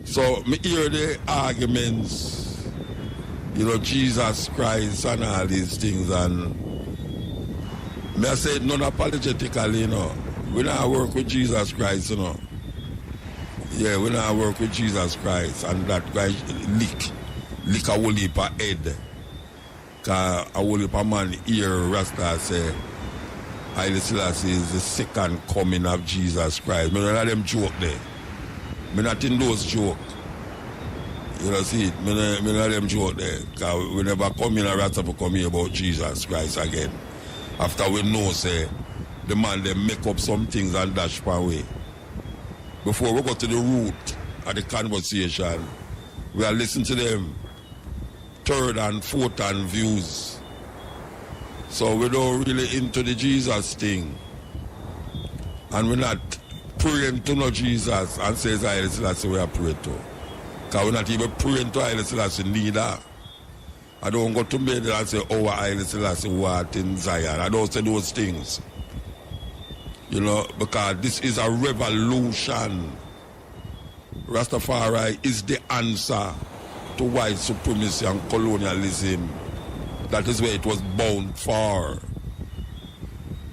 So me hear the arguments, Jesus Christ and all these things, and me I say it non-apologetically, we not work with Jesus Christ, Yeah, we not work with Jesus Christ, and that guy lick a whole heap of head. Cause a whole heap of man hear Rasta say, Haile Selassie is the second coming of Jesus Christ. Me none of them joke there. Me not in those joke. You know, see it? Me none of them joke there. Cause we never come in a Rasta to come here about Jesus Christ again. After we know, say, the man they make up some things and dash per way. Before we go to the root of the conversation, we are listening to them third and fourth hand views. So we don't really into the Jesus thing. And we're not praying to no Jesus and says Haile Selassie we are praying to. Because we're not even praying to Haile Selassie neither. I don't go to bed and say, oh, Haile Selassie what in Zion. I don't say those things. Because this is a revolution. Rastafari is the answer to white supremacy and colonialism. That is where it was bound for.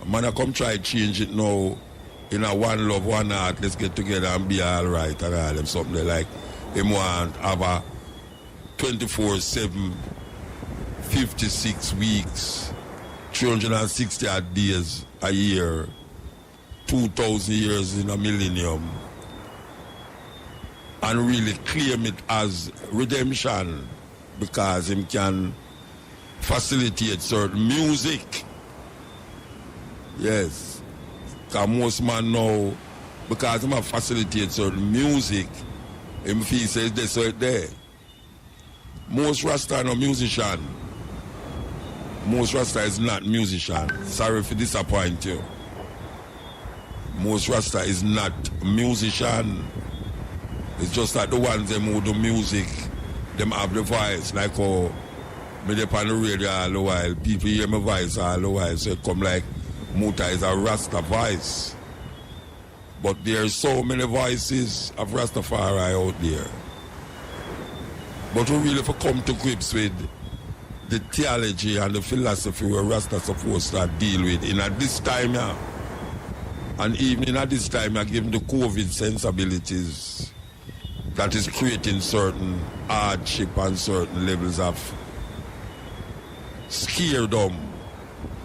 Man, I come try to change it now in a one love, one heart, let's get together and be all right and all them something like him want have a 24/7, 56 weeks, 360 odd days a year, 2,000 years in a millennium, and really claim it as redemption because him can facilitate certain music. Yes. Because most man know, because him facilitate certain music, him feel says this right there. Most Rasta no musician. Most Rasta is not musician. Sorry to disappoint you. Most Rasta is not musician. It's just that the ones them who do music, them have the voice, like how me dey on the radio all the while, people hear my voice all the while, so it come like Muta is a Rasta voice. But there are so many voices of Rastafari out there. But we really have come to grips with the theology and the philosophy where Rasta supposed to deal with in at this time, yeah. And even in at this time, I give the COVID sensibilities that is creating certain hardship and certain levels of scaredom.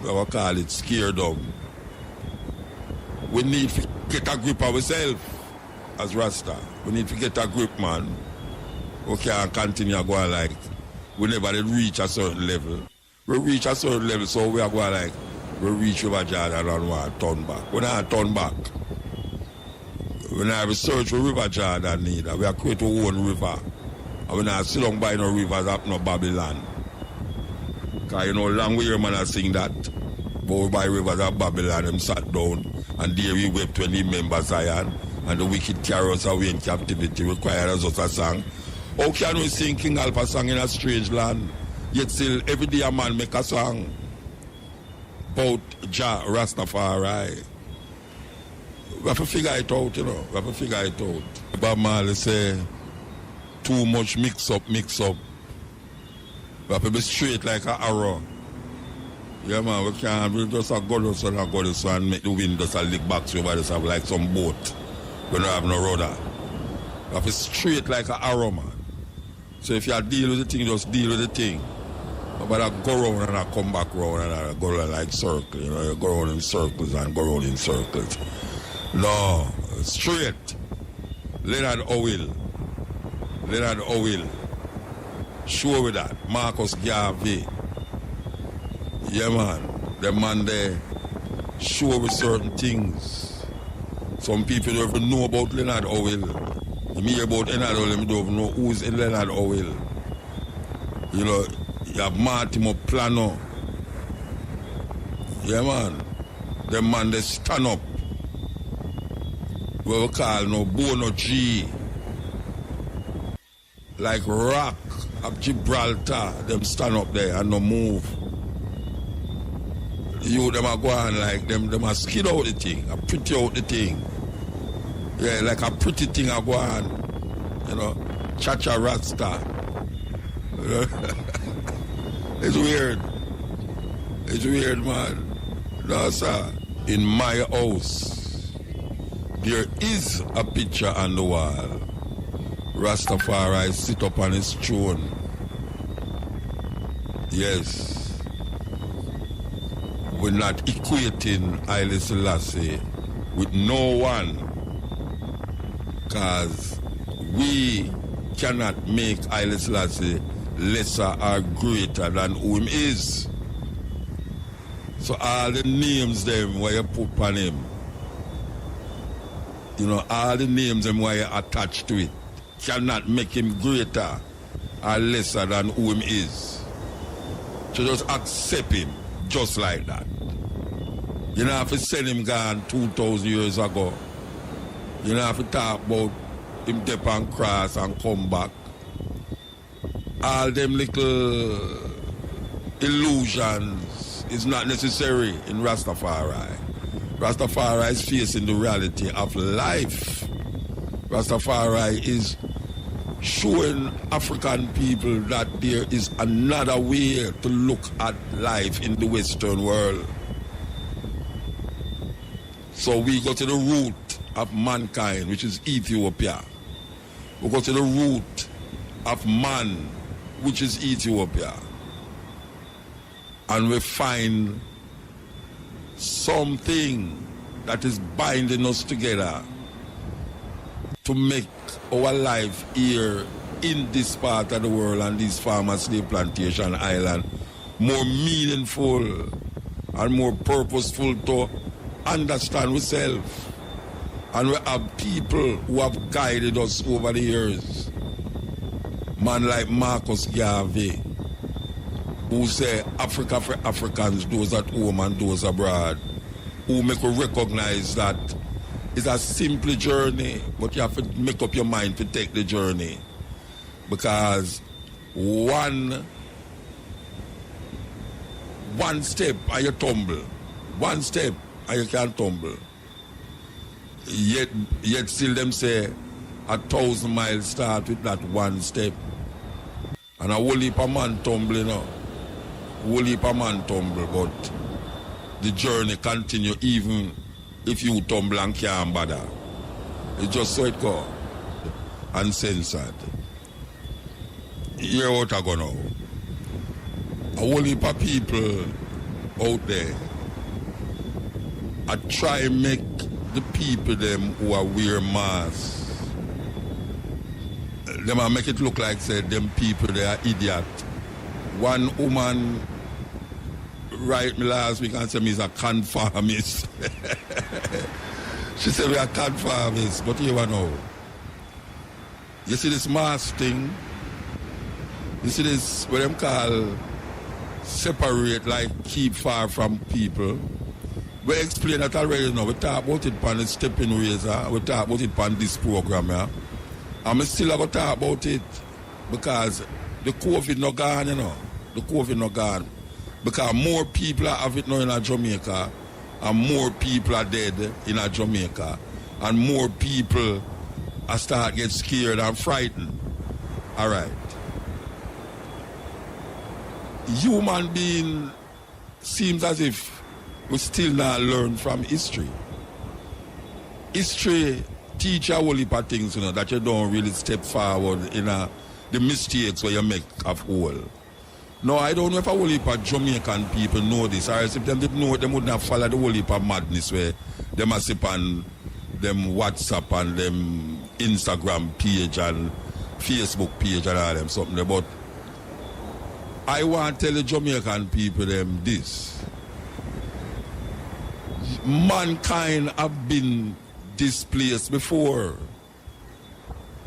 We will call it scaredom. We need to get a grip of ourselves as Rasta. We need to get a grip, man. We can't continue going like we never did reach a certain level. We reach a certain level, so we are going like we reach River Jordan and want to turn back. We not turn back. We not have a search for River Jordan neither. We are create our own river. And we not sit down by no rivers up no Babylon. Because long way man I sing that. But by rivers of Babylon, them sat down and there we wept when he remember Zion. And the wicked carry us away in captivity, require us a song. How can we sing King Alpha song in a strange land? Yet still every day a man make a song about Jah Rastafari. We have to figure it out, We have to figure it out. Bob Marley say, too much mix up. We have to be straight like an arrow. Yeah, man, we can't just go this and make the wind just a lick back to over this like some boat. We don't have no rudder. We have to straight like an arrow, man. So if you deal with the thing, just deal with the thing. But I go around and I come back around and I go around like circle, you go around in circles and go around in circles. No, straight. Leonard Owil. Sure with that. Marcus Garvey. Yeah, man. The man there sure with certain things. Some people don't even know about Leonard Owil. You hear about Leonard Owil, you don't even know who's in Leonard Owil. You have Martimo Plano. Yeah, man. The man they stand up. What we call no Bono G. Like rock of Gibraltar. Them stand up there and no move. You them are going like them are skid out the thing, a pretty out the thing. Yeah, like a pretty thing are going. you know, Chacha Rasta. It's weird. It's weird, man. No, sir. In my house, there is a picture on the wall. Rastafari sit up on his throne. Yes. We're not equating Haile Selassie with no one, because we cannot make Haile Selassie lesser or greater than who him is. So all the names them where you put on him, you know, all the names them where you attach to it, cannot make him greater or lesser than who him is. So just accept him just like that. You don't have to send him gone 2,000 years ago. You don't have to talk about him dip and cross and come back. All them little illusions is not necessary in Rastafari. Rastafari is facing the reality of life. Rastafari is showing African people that there is another way to look at life in the Western world. So we go to the root of mankind, which is Ethiopia. We go to the root of man, which is Ethiopia. And we find something that is binding us together to make our life here in this part of the world and this farmer slave plantation island more meaningful and more purposeful to understand ourselves. And we have people who have guided us over the years. Man like Marcus Garvey, who say Africa for Africans, those at home and those abroad, who make us recognize that it's a simple journey, but you have to make up your mind to take the journey. Because one step and you tumble. One step and you can't tumble. Yet still them say 1,000 miles start with that one step. And a whole heap of man tumble, you know. A whole heap of man tumble, but the journey continue even if you tumble and can't bother. It's just so it goes. Uncensored. Hear what I go now. A whole heap of people out there I try and make the people them who are wear masks, them I make it look like say them people they are idiot. One woman write me last week and say me is a conformist. She said we are conformists, but you know. You see this mask thing? You see this what them call separate, like keep far from people. We explain that already now. We talk about it on the stepping razor. We talk about it on this program, yeah. And we still have to talk about it because the COVID not gone, you know. The COVID not gone. Because more people have it now in Jamaica, and more people are dead in Jamaica, and more people are start get scared and frightened. All right. Human being seems as if we still not learn from history. History teach a whole heap of things, you know, that you don't really step forward in the mistakes where you make of whole. No, I don't know if a whole heap of Jamaican people know this, or if them didn't know it, they wouldn't have followed the whole heap of madness where they must sip on them WhatsApp and them Instagram page and Facebook page and all them something. But I want to tell the Jamaican people them this. Mankind have been displaced before.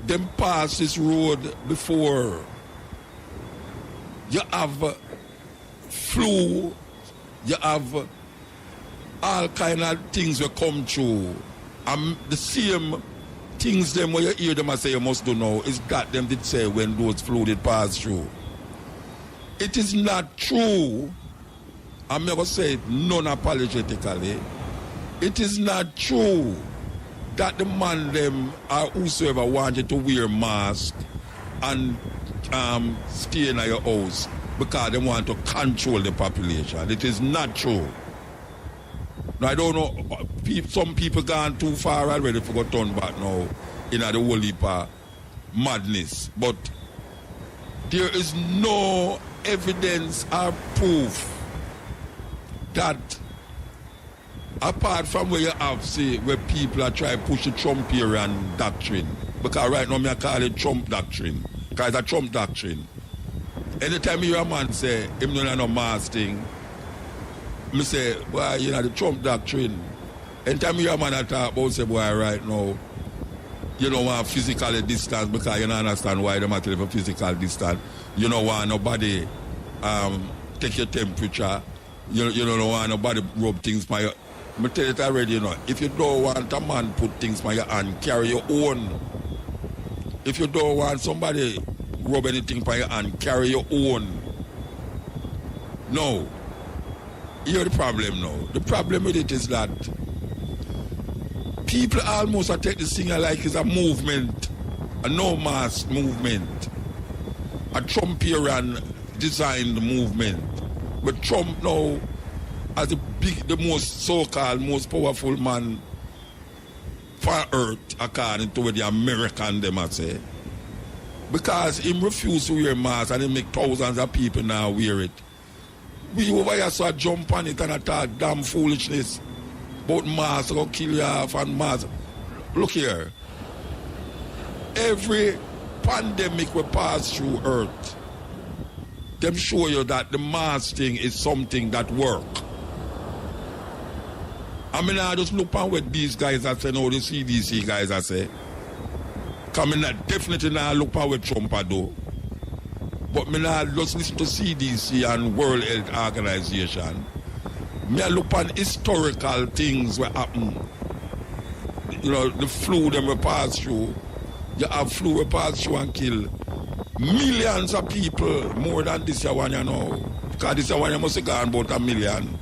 Them passed this road before. You have flu, you have all kind of things will come through. And the same things them where you hear them and say you must do now is that them did say when those flu did pass through. It is not true. I'm never say it non-apologetically. It is not true that the man them or whosoever wanted to wear mask and stay in your house because they want to control the population. It is not true. Now, I don't know, some people gone too far already for go turn back now in the whole heap of madness. But there is no evidence or proof that apart from where you have, say, where people are trying to push the Trumpian doctrine, because right now I call it Trump doctrine, because it's a Trump doctrine. Anytime you hear a man say, him don't have no mask thing, I say, boy, you know, the Trump doctrine. Anytime you hear a man talk about, say, boy, right now, you don't want physical distance because you don't understand why they have to live a physical distance. You don't want nobody take your temperature. You don't want nobody rub things by your... I tell it already, you know, if you don't want a man put things by your hand, carry your own. If you don't want somebody rub anything by your hand, carry your own. No. Here's the problem now. The problem with it is that people almost take this thing like it's a movement, a no-mask movement, a Trumpian designed movement. But Trump now, as the most so-called, most powerful man for earth, according to what the American them say, because he refused to wear mask and he make thousands of people now wear it. We over here saw jump on it and attack damn foolishness. But mask will kill you off and mask. Look here. Every pandemic we pass through earth, them show you that the mask thing is something that work. I mean, I just look on what these guys are saying, all the CDC guys are saying. Coming at definitely now look on what Trump are do. But me now just listen to CDC and World Health Organization. Me look on historical things that happen. You know, the flu them we pass through. You have flu we pass through and kill millions of people more than this one, you know. Because this one you must have gone about 1 million.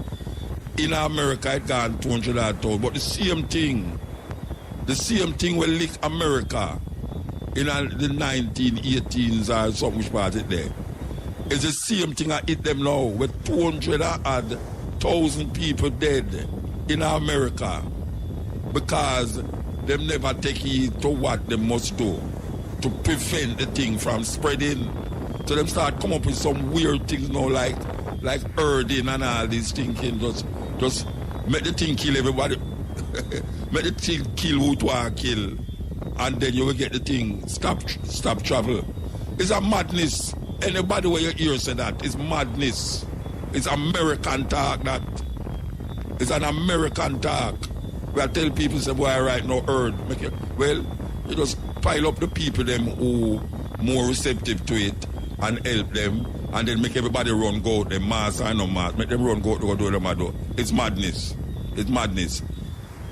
In America it gone 200,000. But the same thing will lick America in the 1918s or something which part it there. It's the same thing I hit them now with 200,000 people dead in America because them never take heed to what they must do to prevent the thing from spreading. So them start come up with some weird things now like herding and all these thinking just make the thing kill everybody. Make the thing kill who to want to kill. And then you will get the thing stop travel. It's a madness. Anybody where you hear say that, it's madness. It's American talk that. It's an American talk. We tell people say, boy, right now, herd. Well, you just pile up the people them who more receptive to it and help them and then make everybody run go out, them mask and no mask. Make them run go out to go do them do. It's madness. It's madness.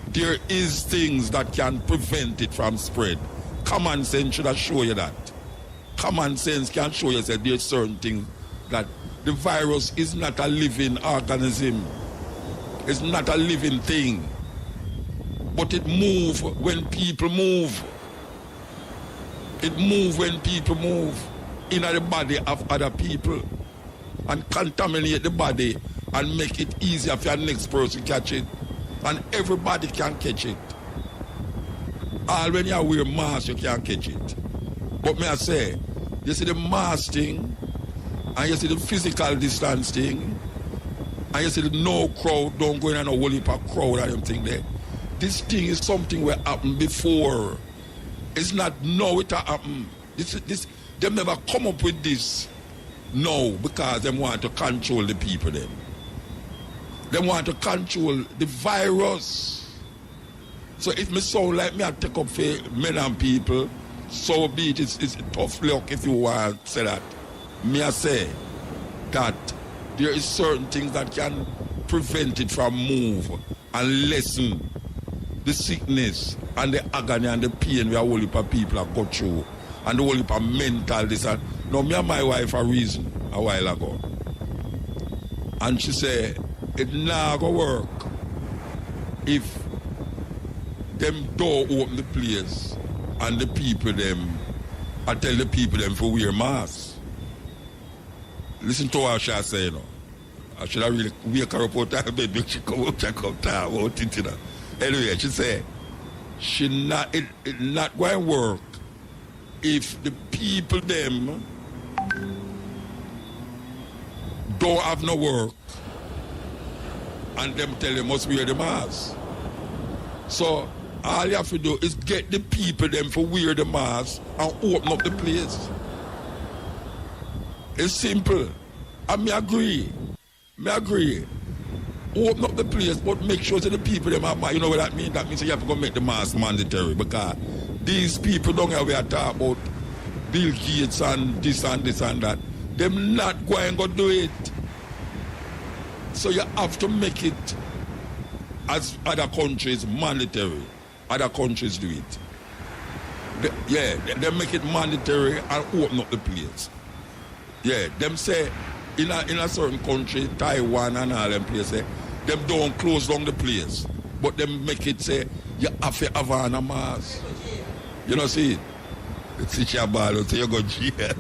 There is things that can prevent it from spread. Common sense should have shown you that. Common sense can show you that there's certain things that the virus is not a living organism. It's not a living thing. But it moves when people move. It moves when people move in the body of other people and contaminate the body and make it easier for your next person to catch it. And everybody can catch it. All when you wear mask, you can't catch it. But may I say, you see the mask thing, and you see the physical distance thing, and you see the no crowd, don't go in and a whole heap of crowd and everything there. This thing is something that happened before. It's not now it happened. They never come up with this. No, because they want to control the people then. They want to control the virus. So if me sound like me, I take up for men and people, so be it. It's tough luck if you want to say that. Me I say that there is certain things that can prevent it from move and lessen the sickness and the agony and the pain where a whole heap of people have got through and the whole heap of mental this and now me and my wife a reason a while ago. And she said, it not gonna work if them door open the place and the people them, I tell the people them for wear masks. Listen to what she say, you know. I should have really wake her up out of bed, make she come out and come talk about it, you know. Anyway, she say, it not going to work if the people them don't have no work and them tell them must wear the mask. So all you have to do is get the people them for wear the mask and open up the place. It's simple. And me agree. Open up the place, but make sure that the people them are, you know what that means? That means you have to go make the mask mandatory, because these people don't have to talk about Bill Gates and this and this and that. Them not going to do it. So you have to make it, as other countries, mandatory. Other countries do it. They make it mandatory and open up the place. Yeah, them say in a certain country, Taiwan and all them places, them don't close down the place, but them make it say you have to have on a mask. You know, see it? It's a ball, so you go jail.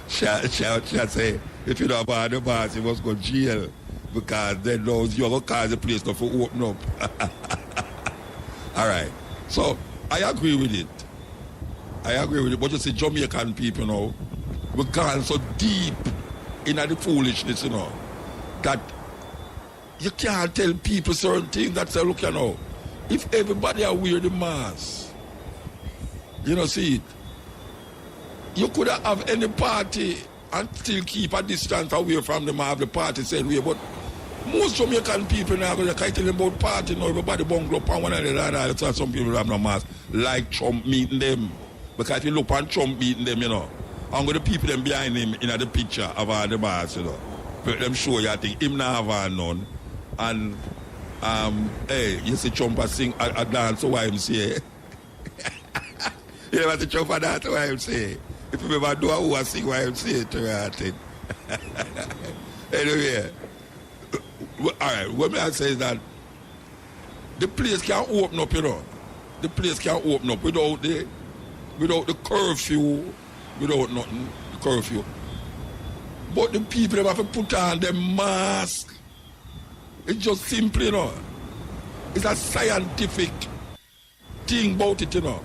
She say if you don't have on the mask, you must go jail, because then those you're gonna cause the place not to open up. All right, so I agree with it. But you see, Jamaican people now, we're gone so deep in the foolishness, you know, that you can't tell people certain things that say, look, you know, if everybody are wear the mask, you know, see it, you could have any party and still keep a distance away from them and have the party said way, but most Jamaican people now, they can't tell them about party now, everybody bungle up and one another, so some people have no mask, like Trump meeting them. Because if you look on Trump beating them, you know, and the people them behind him in the picture of all the bars, you know, but them show you, I think, him not have none. And, hey, you see Trump sing a dance to YMCA. You never see Trump dance to YMCA. If you ever do a who sing YMCA to your thing. Anyway, all right, what I say is that the place can't open up, you know. The place can't open up without the curfew, without nothing, the curfew. But the people have to put on their mask. It's just simple, you know. It's a scientific thing about it, you know.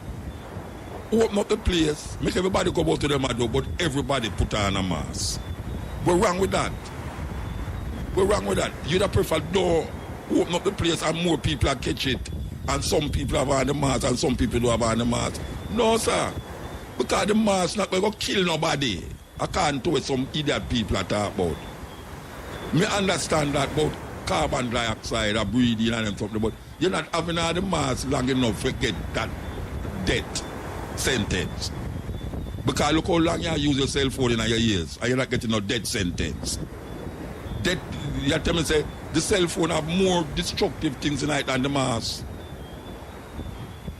Open up the place, make everybody go out to them and do, but everybody put on a mask. We're wrong with that. You'd have prefer don't open up the place and more people catch it. And some people have on the mask and some people don't have on the mask. No, sir. Because the mask not going to kill nobody. I can't do what some idiot people are talking about. Me understand that about carbon dioxide or breathing and something, but you're not having all the mask long enough to get that death sentence. Because look how long you use your cell phone in your ears and you're not getting no death sentence. You tell me, say, the cell phone have more destructive things in it than the mask.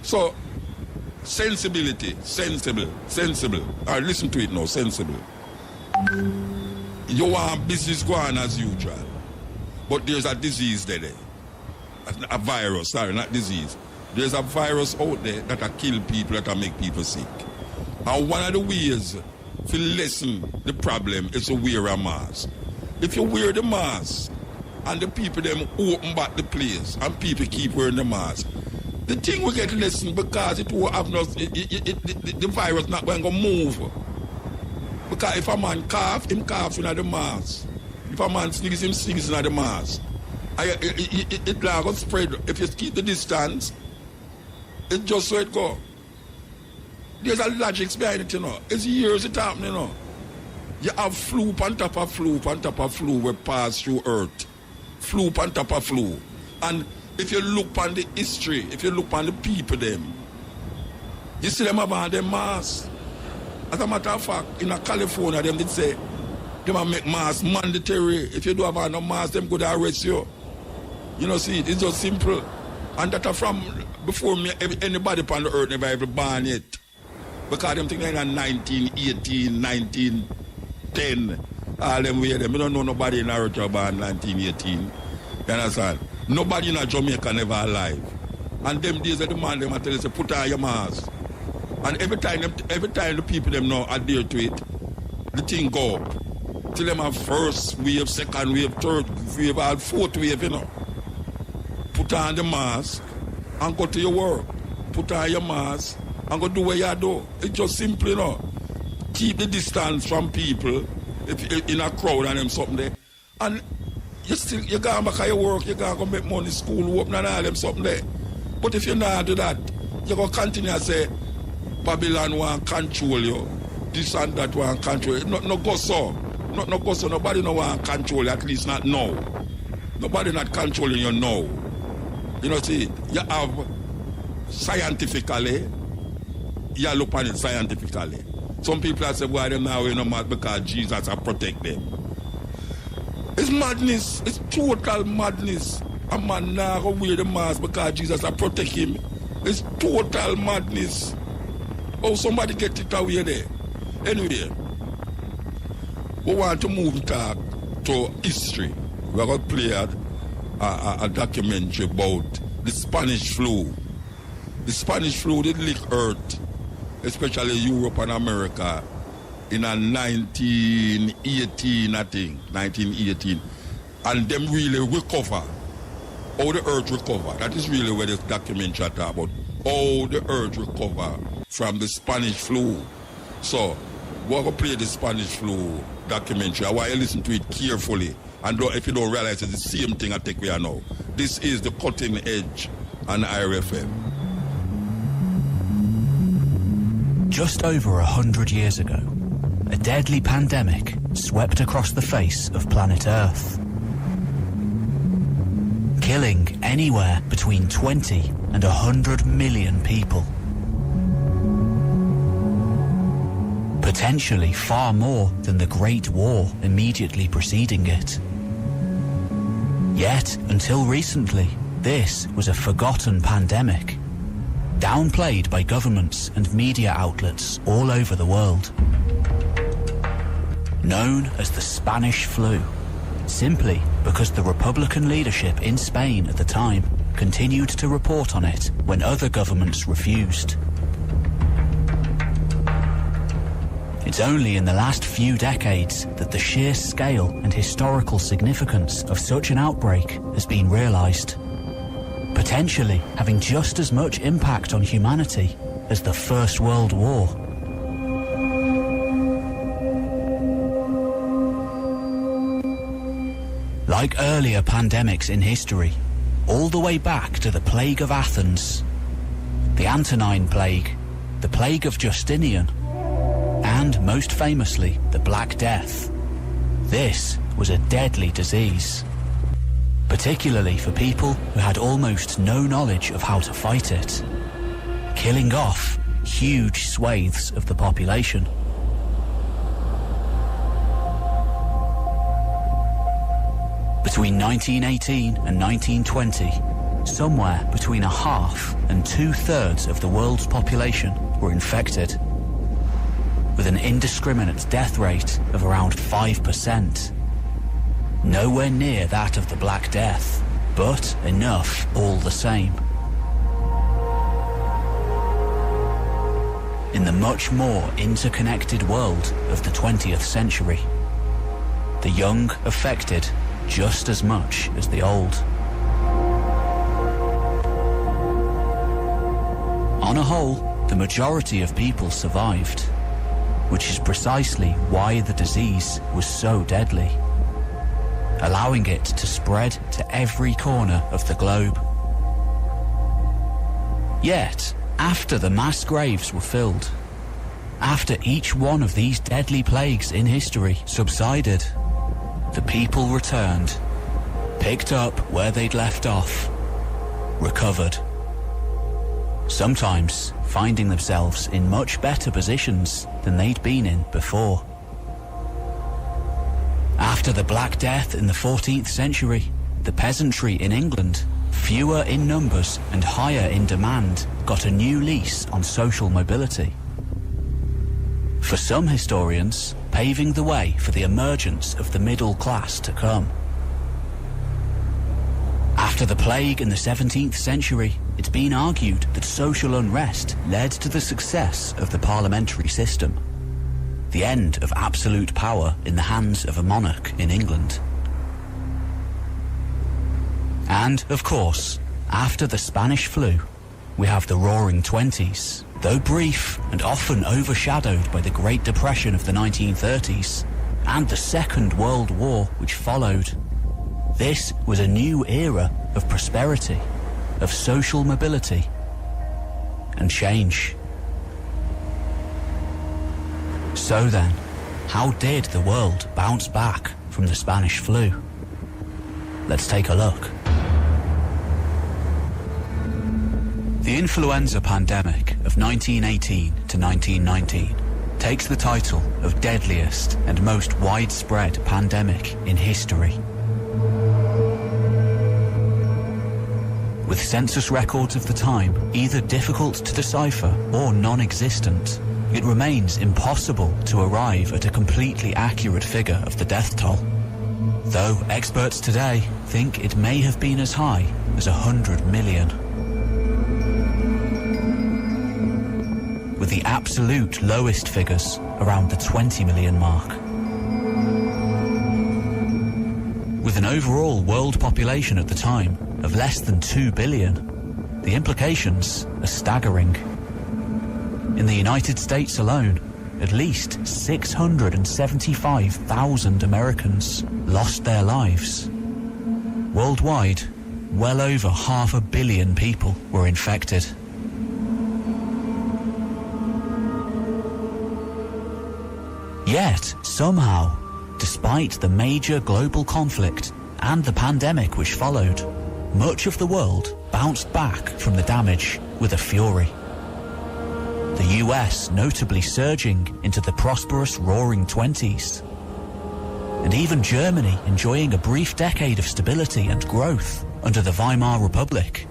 So, sensibility, sensible. All right, listen to it now, sensible. You want business going as usual, but there's a disease there. A virus, sorry, not disease. There's a virus out there that will kill people, that will make people sick. And one of the ways to lessen the problem is to wear a mask. If you wear the mask, and the people them open back the place, and people keep wearing the mask, the thing will get lessened, because it will have no, the virus not going to move. Because if a man cough, him cough in the mask. If a man sneeze, him sneeze in the mask. It will go spread. If you keep the distance, it's just so it go. There's a logic behind it, you know. It's years it happening, you know. You have flu on top of flu on top of flu will pass through earth. Flu on top of flu. And if you look on the history, if you look on the people them, you see them about them masks. As a matter of fact, in California, them did say, they might make masks mandatory. If you don't have no mask, them could arrest you. You know, see, it's just simple. And that are from before me, anybody on the earth never ever born yet. Because them think they're in 1918, 1910. All them way them. We don't know nobody in the earth born 1918. You understand? Nobody in Jamaica never alive. And them days the man them tell you say put on your mask. And every time the people them now adhere to it, the thing go up. Till them have first wave, second wave, third wave, and fourth wave, you know. Put on the mask and go to your work. Put on your mask and go do what you do. It's just simple, you know. Keep the distance from people if in a crowd and them something there. And you go back at your work, you go make money, school open and all them something there. But if you not do that, you go continue to say Babylon want control you, this and that want control you. No go so. No go so. Nobody no want control you, at least not now. Nobody not controlling you now. You know, see, you have scientifically, you look at it scientifically. Some people have said, why them now wear no mask because Jesus will protect them. It's madness. It's total madness. A man now go wear the mask because Jesus will protect him. It's total madness. Oh, somebody get it away there. Anyway, we want to move talk to history. We're going to play a documentary about the Spanish flu. The Spanish flu did lick Earth, especially Europe and America, in 1918, I think, 1918. And them really recover. How the Earth recover. That is really where this documentary talk about. How the Earth recover from the Spanish flu. So, we're going to play the Spanish flu documentary. I want you to listen to it carefully. And if you don't realize it's the same thing I think we are now. This is the Cutting Edge on IRFM. Just over 100 years ago, a deadly pandemic swept across the face of planet Earth, killing anywhere between 20 and 100 million people. Potentially far more than the Great War immediately preceding it. Yet, until recently, this was a forgotten pandemic, downplayed by governments and media outlets all over the world. Known as the Spanish flu, simply because the Republican leadership in Spain at the time continued to report on it when other governments refused. It's only in the last few decades that the sheer scale and historical significance of such an outbreak has been realized, potentially having just as much impact on humanity as the First World War. Like earlier pandemics in history, all the way back to the Plague of Athens, the Antonine Plague, the Plague of Justinian, and most famously, the Black Death. This was a deadly disease, particularly for people who had almost no knowledge of how to fight it, killing off huge swathes of the population. Between 1918 and 1920, somewhere between a half and 2/3 of the world's population were infected, with an indiscriminate death rate of around 5%. Nowhere near that of the Black Death, but enough all the same. In the much more interconnected world of the 20th century, the young affected just as much as the old. On a whole, the majority of people survived, which is precisely why the disease was so deadly, allowing it to spread to every corner of the globe. Yet, after the mass graves were filled, after each one of these deadly plagues in history subsided, the people returned, picked up where they'd left off, recovered. Sometimes finding themselves in much better positions than they'd been in before. After the Black Death in the 14th century, the peasantry in England, fewer in numbers and higher in demand, got a new lease on social mobility. For some historians, paving the way for the emergence of the middle class to come. After the plague in the 17th century, it's been argued that social unrest led to the success of the parliamentary system, the end of absolute power in the hands of a monarch in England. And, of course, after the Spanish flu, we have the Roaring Twenties. Though brief and often overshadowed by the Great Depression of the 1930s and the Second World War which followed, this was a new era of prosperity, of social mobility and change. So then, how did the world bounce back from the Spanish flu? Let's take a look. The influenza pandemic of 1918 to 1919 takes the title of deadliest and most widespread pandemic in history. With census records of the time either difficult to decipher or non-existent, it remains impossible to arrive at a completely accurate figure of the death toll, though experts today think it may have been as high as 100 million. With the absolute lowest figures around the 20 million mark. With an overall world population at the time of less than 2 billion, the implications are staggering. In the United States alone, at least 675,000 Americans lost their lives. Worldwide, well over 500 million people were infected. Yet, somehow, despite the major global conflict and the pandemic which followed, much of the world bounced back from the damage with a fury. The US notably surging into the prosperous Roaring Twenties, and even Germany enjoying a brief decade of stability and growth under the Weimar Republic.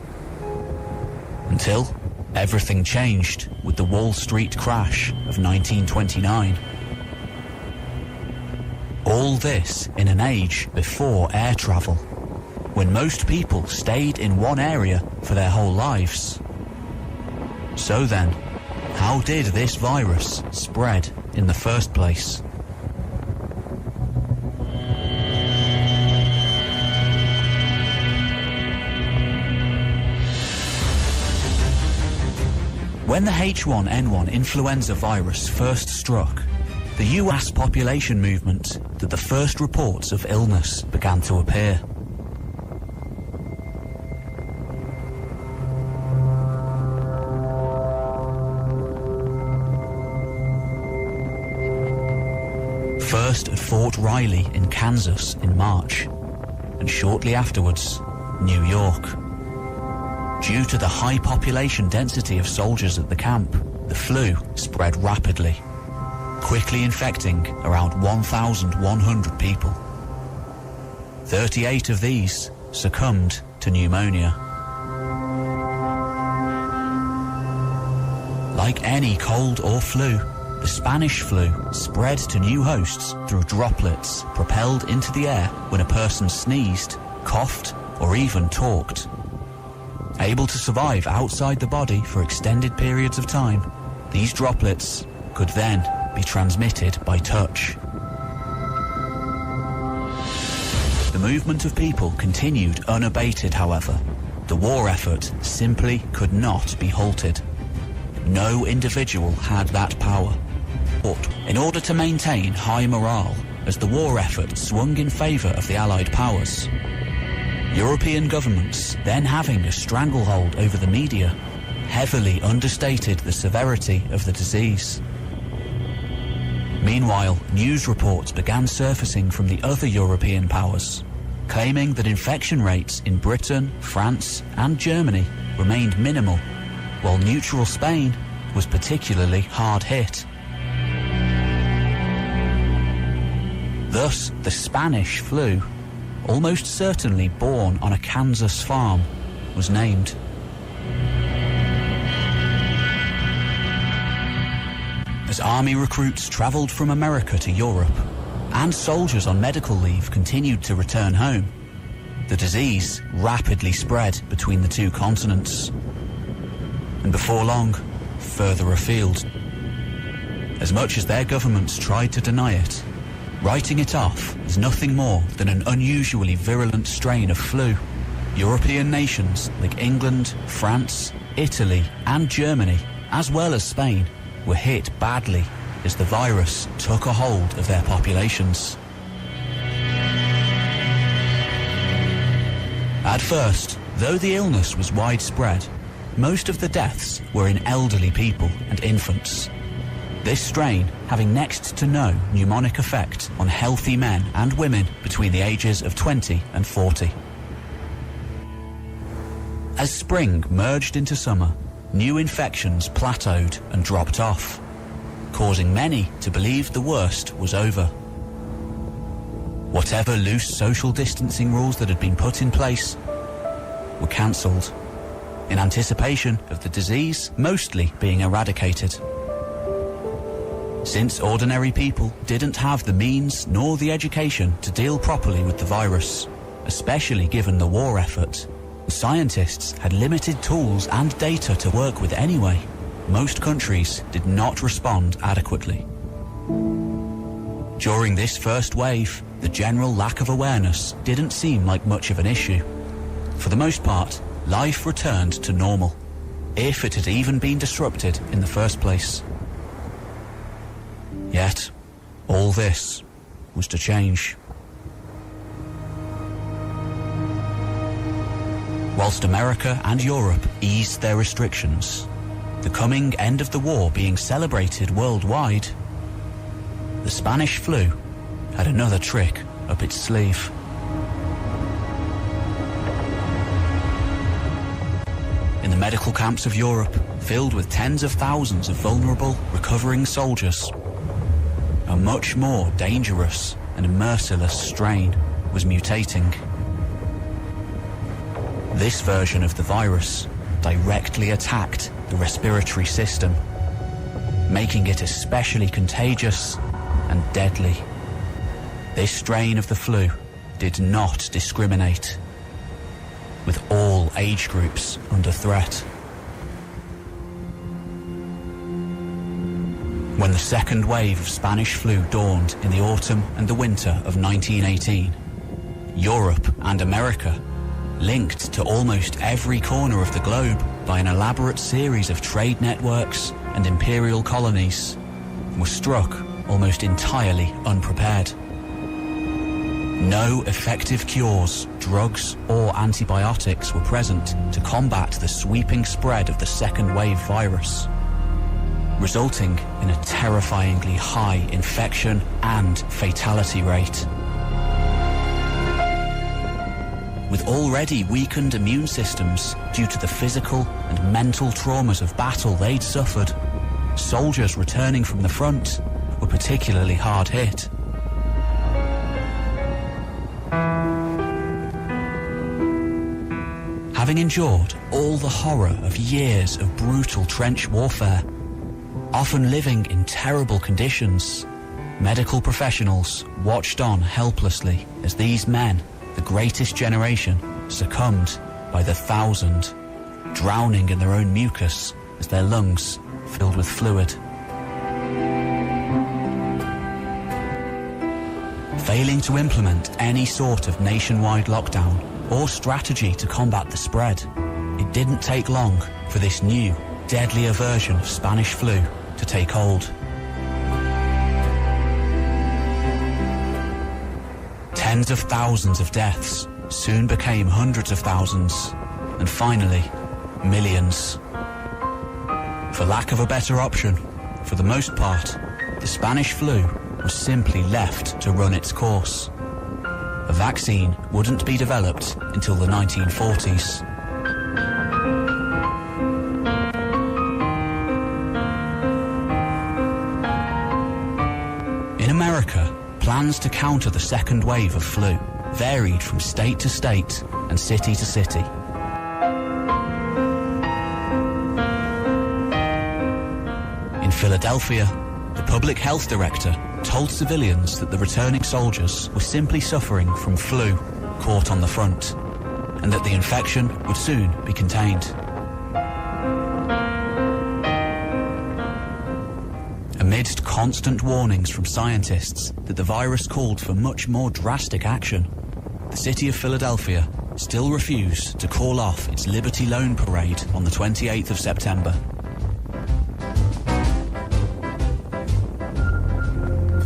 Until everything changed with the Wall Street crash of 1929. All this in an age before air travel, when most people stayed in one area for their whole lives. So then, how did this virus spread in the first place? When the H1N1 influenza virus first struck, the US population movement that the first reports of illness began to appear. First at Fort Riley in Kansas in March, and shortly afterwards, New York. Due to the high population density of soldiers at the camp, the flu spread rapidly, quickly infecting around 1,100 people. 38 of these succumbed to pneumonia. Like any cold or flu, the Spanish flu spread to new hosts through droplets propelled into the air when a person sneezed, coughed, or even talked. Able to survive outside the body for extended periods of time, these droplets could then be transmitted by touch. The movement of people continued unabated, however. The war effort simply could not be halted. No individual had that power. In order to maintain high morale as the war effort swung in favour of the Allied powers, European governments, then having a stranglehold over the media, heavily understated the severity of the disease. Meanwhile, news reports began surfacing from the other European powers, claiming that infection rates in Britain, France and Germany remained minimal, while neutral Spain was particularly hard hit. Thus, the Spanish flu, almost certainly born on a Kansas farm, was named. As army recruits travelled from America to Europe, and soldiers on medical leave continued to return home, The disease rapidly spread between the two continents, and before long, further afield. As much as their governments tried to deny it, writing it off as nothing more than an unusually virulent strain of flu, European nations like England, France, Italy and Germany, as well as Spain, were hit badly as the virus took a hold of their populations. At first, though the illness was widespread, most of the deaths were in elderly people and infants. This strain having next to no pneumonic effect on healthy men and women between the ages of 20 and 40. As spring merged into summer, new infections plateaued and dropped off, causing many to believe the worst was over. Whatever loose social distancing rules that had been put in place were cancelled, in anticipation of the disease mostly being eradicated. Since ordinary people didn't have the means nor the education to deal properly with the virus, especially given the war effort, scientists had limited tools and data to work with anyway. Most countries did not respond adequately. During this first wave, the general lack of awareness didn't seem like much of an issue. For the most part, life returned to normal, if it had even been disrupted in the first place. Yet, all this was to change. Whilst America and Europe eased their restrictions, the coming end of the war being celebrated worldwide, the Spanish flu had another trick up its sleeve. In the medical camps of Europe, filled with tens of thousands of vulnerable, recovering soldiers, a much more dangerous and merciless strain was mutating. This version of the virus directly attacked the respiratory system, making it especially contagious and deadly. This strain of the flu did not discriminate, with all age groups under threat. When the second wave of Spanish flu dawned in the autumn and the winter of 1918, Europe and America, linked to almost every corner of the globe by an elaborate series of trade networks and imperial colonies, were struck almost entirely unprepared. No effective cures, drugs or antibiotics were present to combat the sweeping spread of the second wave virus, resulting in a terrifyingly high infection and fatality rate. With already weakened immune systems due to the physical and mental traumas of battle they'd suffered, soldiers returning from the front were particularly hard hit. Having endured all the horror of years of brutal trench warfare, often living in terrible conditions, medical professionals watched on helplessly as these men, the greatest generation, succumbed by the thousand, drowning in their own mucus as their lungs filled with fluid. Failing to implement any sort of nationwide lockdown or strategy to combat the spread, it didn't take long for this new, deadlier version of Spanish flu to take hold. Tens of thousands of deaths soon became hundreds of thousands, and finally, millions. For lack of a better option, for the most part, the Spanish flu was simply left to run its course. A vaccine wouldn't be developed until the 1940s. In America, plans to counter the second wave of flu varied from state to state and city to city. In Philadelphia, the public health director told civilians that the returning soldiers were simply suffering from flu caught on the front, and that the infection would soon be contained. Amidst constant warnings from scientists that the virus called for much more drastic action, the city of Philadelphia still refused to call off its Liberty Loan Parade on the 28th of September.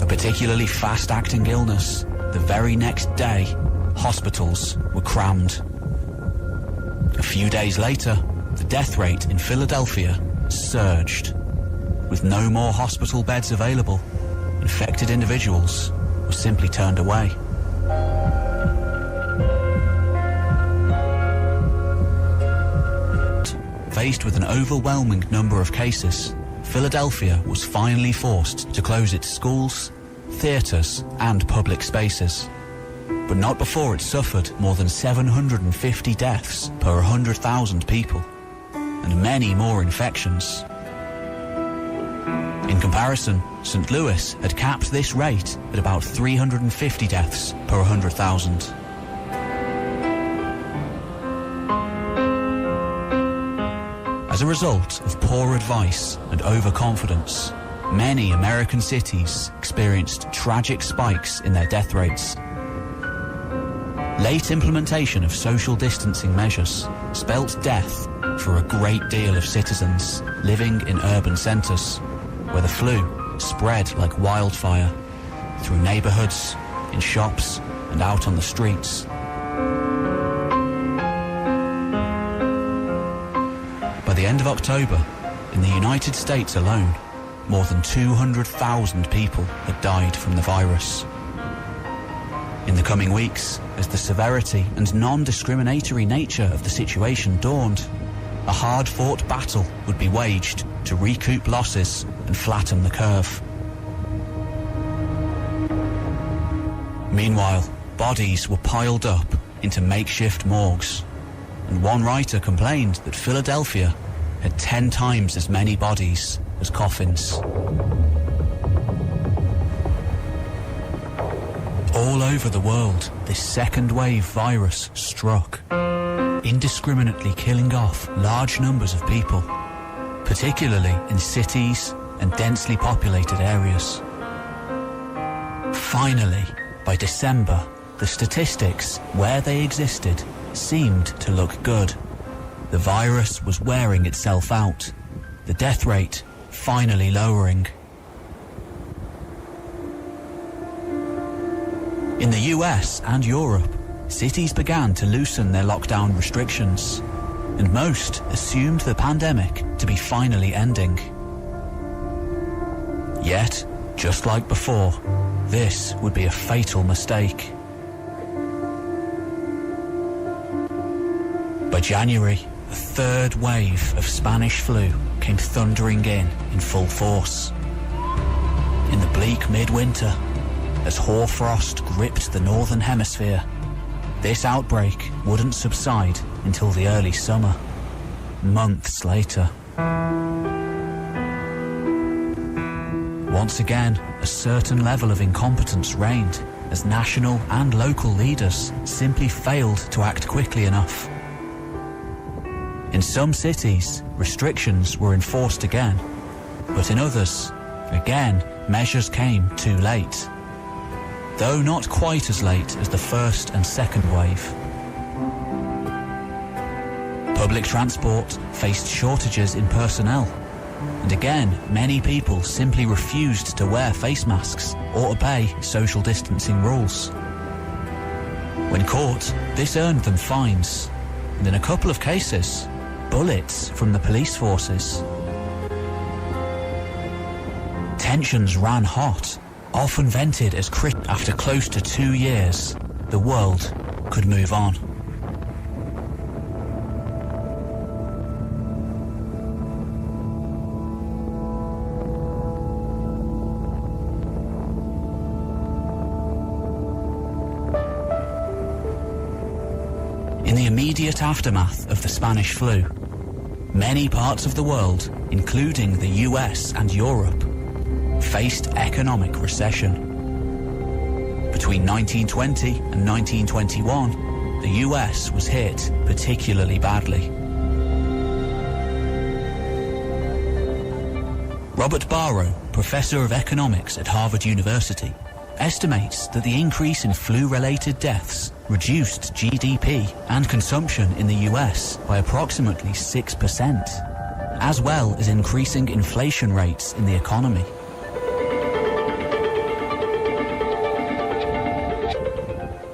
A particularly fast-acting illness, the very next day, hospitals were crammed. A few days later, the death rate in Philadelphia surged. With no more hospital beds available, infected individuals were simply turned away. Faced with an overwhelming number of cases, Philadelphia was finally forced to close its schools, theatres and public spaces. But not before it suffered more than 750 deaths per 100,000 people, and many more infections. In comparison, St. Louis had capped this rate at about 350 deaths per 100,000. As a result of poor advice and overconfidence, many American cities experienced tragic spikes in their death rates. Late implementation of social distancing measures spelt death for a great deal of citizens living in urban centres, where the flu spread like wildfire through neighbourhoods, in shops and out on the streets. By the end of October, in the United States alone, more than 200,000 people had died from the virus. In the coming weeks, as the severity and non-discriminatory nature of the situation dawned, a hard-fought battle would be waged to recoup losses and flatten the curve. Meanwhile, bodies were piled up into makeshift morgues, and one writer complained that Philadelphia had 10 times as many bodies as coffins. All over the world, this second wave virus struck, indiscriminately killing off large numbers of people, particularly in cities and densely populated areas. Finally, by December, the statistics, where they existed, seemed to look good. The virus was wearing itself out, the death rate finally lowering. In the US and Europe, cities began to loosen their lockdown restrictions, and most assumed the pandemic to be finally ending. Yet, just like before, this would be a fatal mistake. By January, a third wave of Spanish flu came thundering in full force. In the bleak midwinter, as hoarfrost gripped the northern hemisphere, this outbreak wouldn't subside until the early summer, months later. Once again, a certain level of incompetence reigned as national and local leaders simply failed to act quickly enough. In some cities, restrictions were enforced again, but in others, again, measures came too late, though not quite as late as the first and second wave. Public transport faced shortages in personnel, and again, many people simply refused to wear face masks or obey social distancing rules. When caught, this earned them fines, and in a couple of cases, bullets from the police forces. Tensions ran hot, often vented as after close to 2 years, the world could move on. In the immediate aftermath of the Spanish flu, many parts of the world, including the US and Europe, faced economic recession. Between 1920 and 1921, the US was hit particularly badly. Robert Barrow, professor of economics at Harvard University, estimates that the increase in flu-related deaths reduced GDP and consumption in the US by approximately 6%, as well as increasing inflation rates in the economy.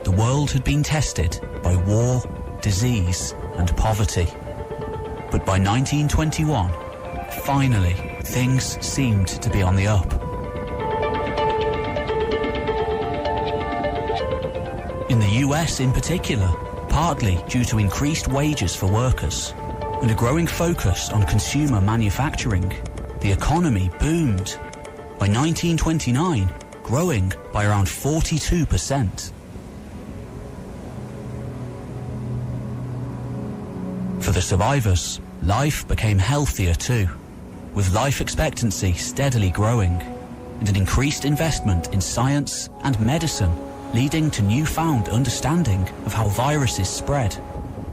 The world had been tested by war, disease, and poverty. But by 1921, finally, things seemed to be on the up. In the US in particular, partly due to increased wages for workers and a growing focus on consumer manufacturing, the economy boomed. By 1929, growing by around 42%. For the survivors, life became healthier too, with life expectancy steadily growing and an increased investment in science and medicine, leading to newfound understanding of how viruses spread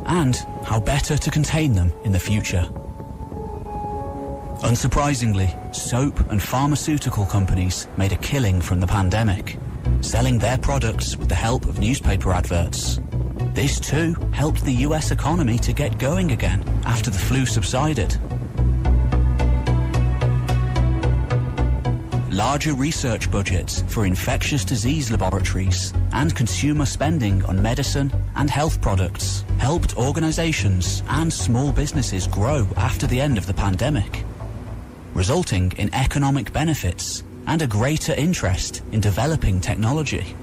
and how better to contain them in the future. Unsurprisingly, soap and pharmaceutical companies made a killing from the pandemic, selling their products with the help of newspaper adverts. This too helped the US economy to get going again after the flu subsided. Larger research budgets for infectious disease laboratories and consumer spending on medicine and health products helped organizations and small businesses grow after the end of the pandemic, resulting in economic benefits and a greater interest in developing technology,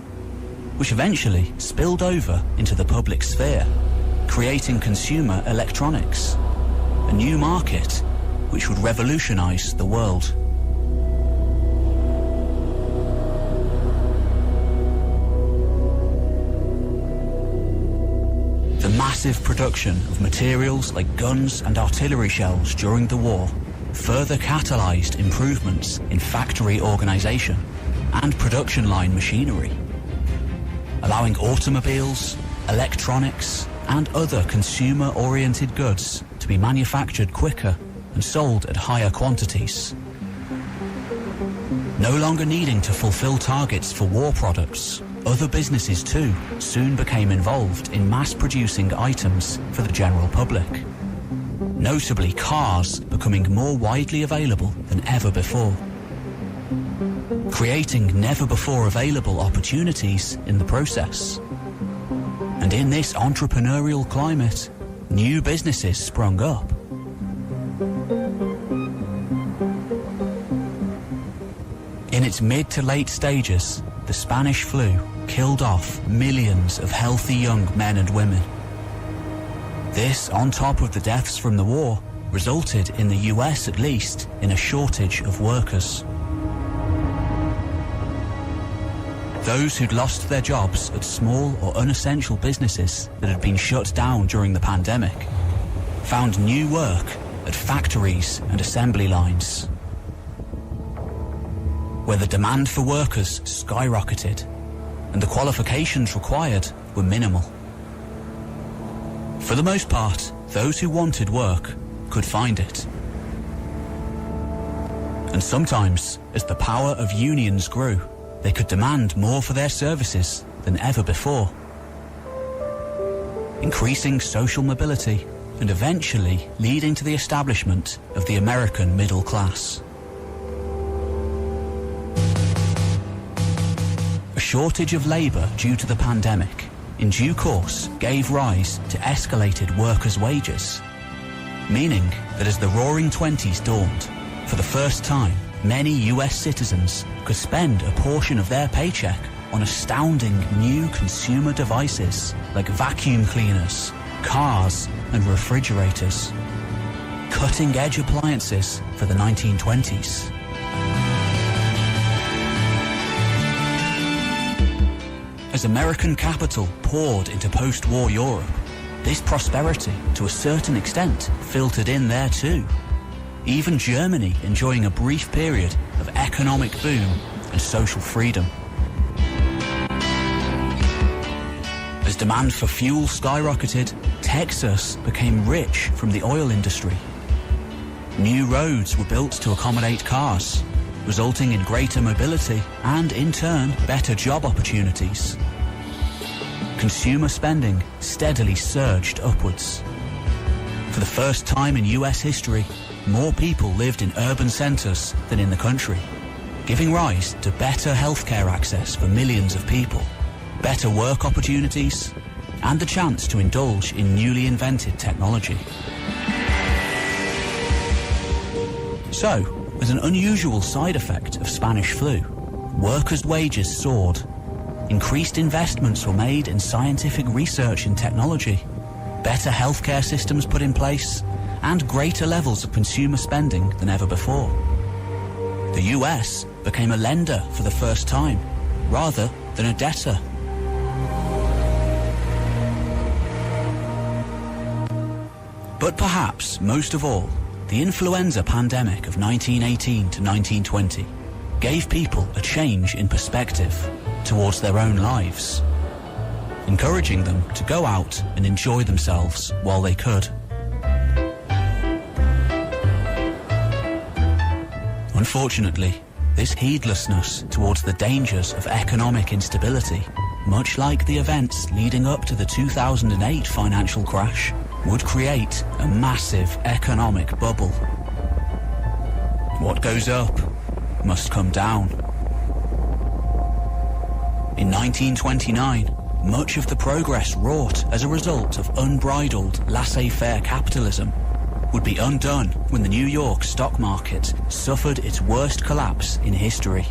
which eventually spilled over into the public sphere, creating consumer electronics, a new market which would revolutionize the world. The massive production of materials like guns and artillery shells during the war further catalyzed improvements in factory organization and production line machinery, allowing automobiles, electronics, and other consumer-oriented goods to be manufactured quicker and sold at higher quantities. No longer needing to fulfill targets for war products, other businesses too soon became involved in mass-producing items for the general public. Notably, cars becoming more widely available than ever before, creating never-before-available opportunities in the process. And in this entrepreneurial climate, new businesses sprung up. In its mid to late stages, the Spanish flu killed off millions of healthy young men and women. This, on top of the deaths from the war, resulted, in the US at least, in a shortage of workers. Those who'd lost their jobs at small or unessential businesses that had been shut down during the pandemic found new work at factories and assembly lines, where the demand for workers skyrocketed and the qualifications required were minimal. For the most part, those who wanted work could find it. And sometimes, as the power of unions grew, they could demand more for their services than ever before, increasing social mobility and eventually leading to the establishment of the American middle class. A shortage of labour due to the pandemic, in due course, gave rise to escalated workers' wages, meaning that as the Roaring Twenties dawned, for the first time, many US citizens could spend a portion of their paycheck on astounding new consumer devices like vacuum cleaners, cars, and refrigerators. Cutting-edge appliances for the 1920s. As American capital poured into post-war Europe, this prosperity, to a certain extent, filtered in there too. Even Germany enjoying a brief period of economic boom and social freedom. demand for fuel skyrocketed, Texas became rich from the oil industry. New roads were built to accommodate cars, resulting in greater mobility and, in turn, better job opportunities. Consumer spending steadily surged upwards. For the first time in US history, more people lived in urban centres than in the country, giving rise to better healthcare access for millions of people, better work opportunities, and the chance to indulge in newly invented technology. So, as an unusual side effect of Spanish flu, workers' wages soared. Increased investments were made in scientific research and technology, better healthcare systems put in place, and greater levels of consumer spending than ever before. The US became a lender for the first time, rather than a debtor. But perhaps, most of all, the influenza pandemic of 1918 to 1920 gave people a change in perspective towards their own lives, encouraging them to go out and enjoy themselves while they could. Unfortunately, this heedlessness towards the dangers of economic instability, much like the events leading up to the 2008 financial crash, would create a massive economic bubble. What goes up must come down. In 1929, much of the progress wrought as a result of unbridled laissez-faire capitalism would be undone when the New York stock market suffered its worst collapse in history,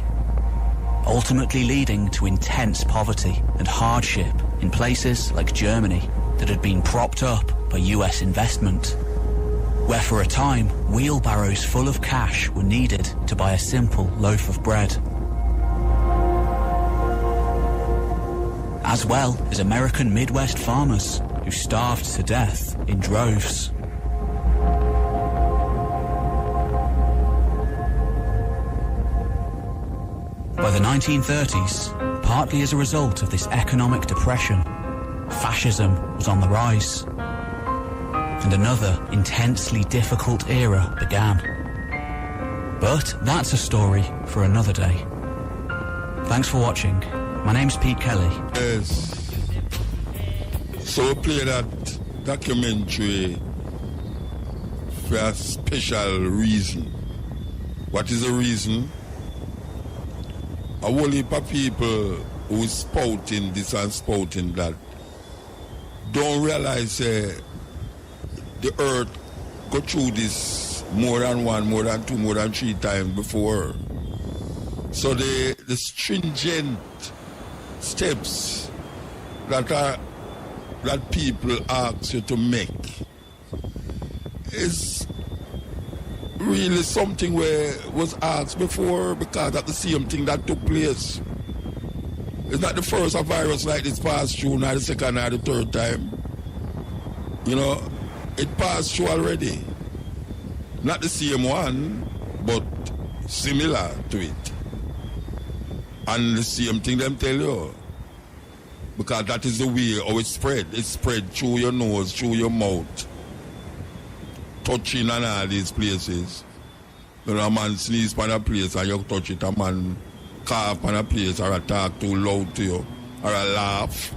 ultimately leading to intense poverty and hardship in places like Germany that had been propped up by US investment, where for a time wheelbarrows full of cash were needed to buy a simple loaf of bread. As well as American Midwest farmers who starved to death in droves. By the 1930s, partly as a result of this economic depression, fascism was on the rise, and another intensely difficult era began. But that's a story for another day. Thanks for watching. My name's Pete Kelly. Yes. So we play that documentary for a special reason. What is the reason? A whole heap of people who is spouting this and spouting that don't realize the earth go through this more than one, more than two, more than three times before. So the stringent steps that people ask you to make is really something where was asked before, because of the same thing that took place. It's not the first a virus like this passed through, not the second or the third time. You know, it passed through already. Not the same one, but similar to it. And the same thing them tell you. Because that is the way how it spread. It spread through your nose, through your mouth, touching on all these places. You know, a man sneeze on a place and you touch it, a man cough on a place or a talk too loud to you, or a laugh.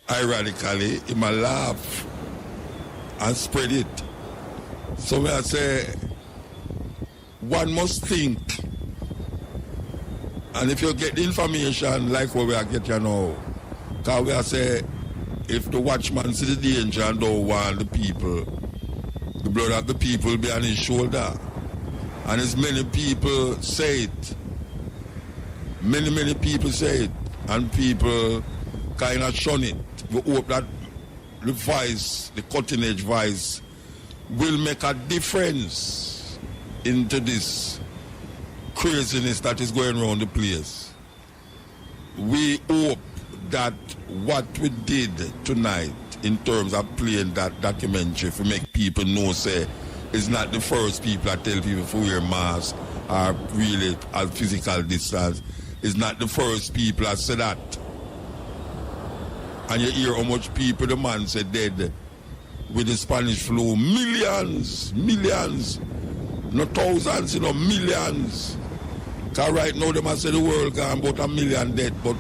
Ironically, he might laugh and spread it. So I say, one must think. And if you get the information like what we are getting now, because we are say, if the watchman see the danger and don't want the people, the blood of the people be on his shoulder. And as many people say it, many people say it, and people kind of shun it. We hope that the voice, the cutting edge voice, will make a difference into this craziness that is going around the place. We hope that what we did tonight in terms of playing that documentary for make people know, say, it's not the first people that tell people to wear masks or really at physical distance. It's not the first people that say that. And you hear how much people the man said dead with the Spanish flu. Millions. Not thousands, millions. Because right now they must say the world gone about 1 million dead, but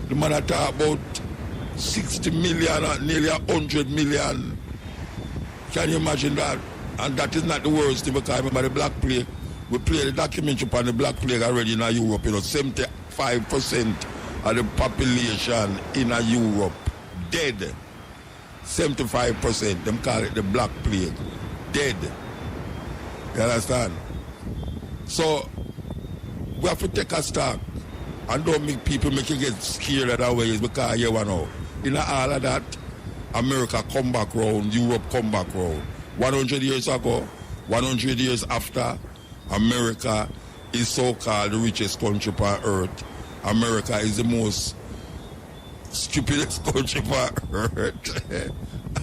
the man are talk about 60 million, nearly 100 million. Can you imagine that? And that is not the worst thing, because I remember the Black Plague. We played the documentary on the Black Plague already in Europe. 75% of the population in Europe dead. 75%. Them call it the Black Plague. Dead. You understand? So we have to take a stock and don't make people make you get scared of that ways, because you know, in all of that, America come back round, Europe come back round. 100 years ago, 100 years after, America is so-called the richest country on earth. America is the most stupidest country on earth.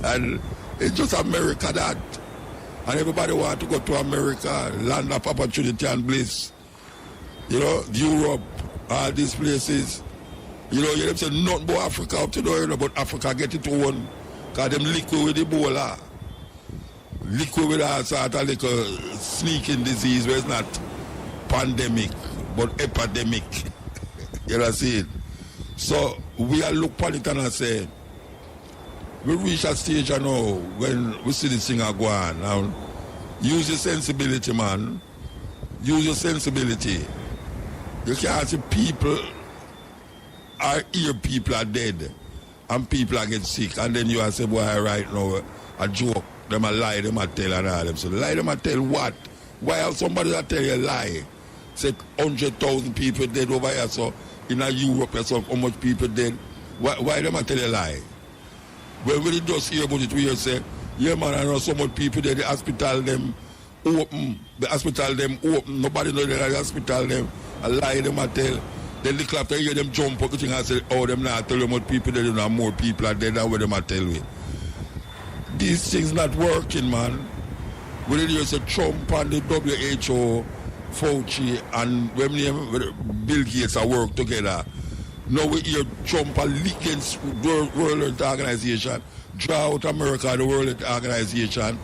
And it's just America that. And everybody want to go to America, land of opportunity and bliss. Europe, all these places. You them say nothing about Africa up to now, but Africa get it on. Because them liquid with Ebola. Liquid with all sort of little sneaking disease where it's not pandemic, but epidemic. You know what I'm saying? So we are look upon it and I say, we reach a stage now when we see this thing go on. Now, use your sensibility, man. Use your sensibility. You can't see people people are dead and people are getting sick, and then you are say, boy, right now, a joke, them a lie, them a tell and all them. So lie, them a tell what? Why have somebody that tell you a lie? Say 100,000 people dead over here, so in Europe, so how much people dead? Why them a tell you a lie? When we just hear about it, we say, yeah man, I know so much people dead, the hospital them open, nobody know the hospital them, a lie them a tell. Then the after hear them jump up the thing and say, oh, them not tell you how much people dead, and more people are dead than what them a tell me. These things not working, man. We did hear say Trump and the WHO, Fauci, and when Bill Gates are work together. Now we hear Trump against World Health Organization, draw out America, the World Health Organization.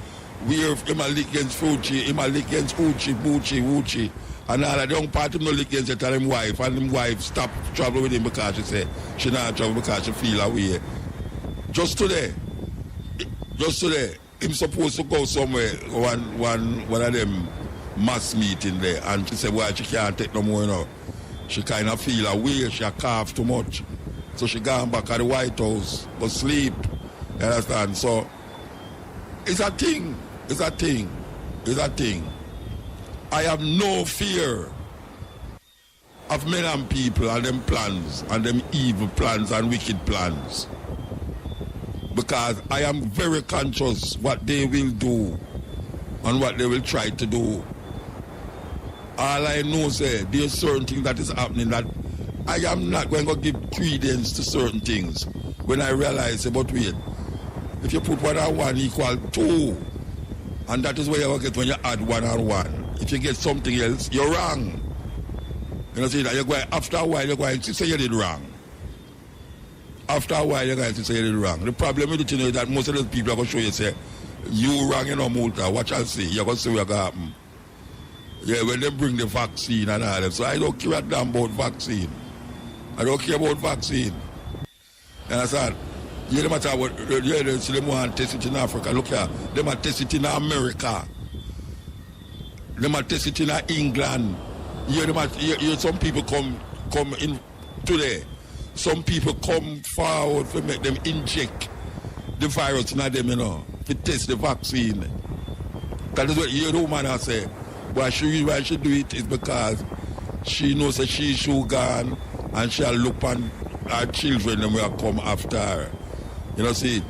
We hear him against Fauci, him against Uchi, and all of the young party no against it, and him wife stop travel with him because she say she not travel because she feel away. Just today, him supposed to go somewhere, one of them mass meeting there, and she said, well, she can't take no more now. She kind of feel away, she cough too much. So she gone back at the White House, go sleep. You understand? So, it's a thing. I have no fear of men and people and them plans, and them evil plans and wicked plans. Because I am very conscious what they will do and what they will try to do. All I know is there's certain things that is happening that I am not going to give credence to certain things when I realize, but wait, if you put 1 and 1 equal 2, and that is where you get when you add 1 and 1. If you get something else, you're wrong. You know, see that you're going, after a while, you're going to say you did wrong. After a while, you're going to say you did wrong. The problem with it is that most of those people are going to show you, say, you wrong, Multa, watch and see. You're going to see what's going to happen. Yeah, when they bring the vaccine and all that. So I don't care about vaccine. I don't care about vaccine. You understand? Yeah, they matter about, they want to test it in Africa. Look here, they might test it in America. They might test it in England. Yeah, some people come in today. Some people come forward to make them inject the virus in them, to test the vaccine. That is what you hear the woman say. Why she do it is because she knows that she's so gone and she'll look on her children and will come after her. You know, see,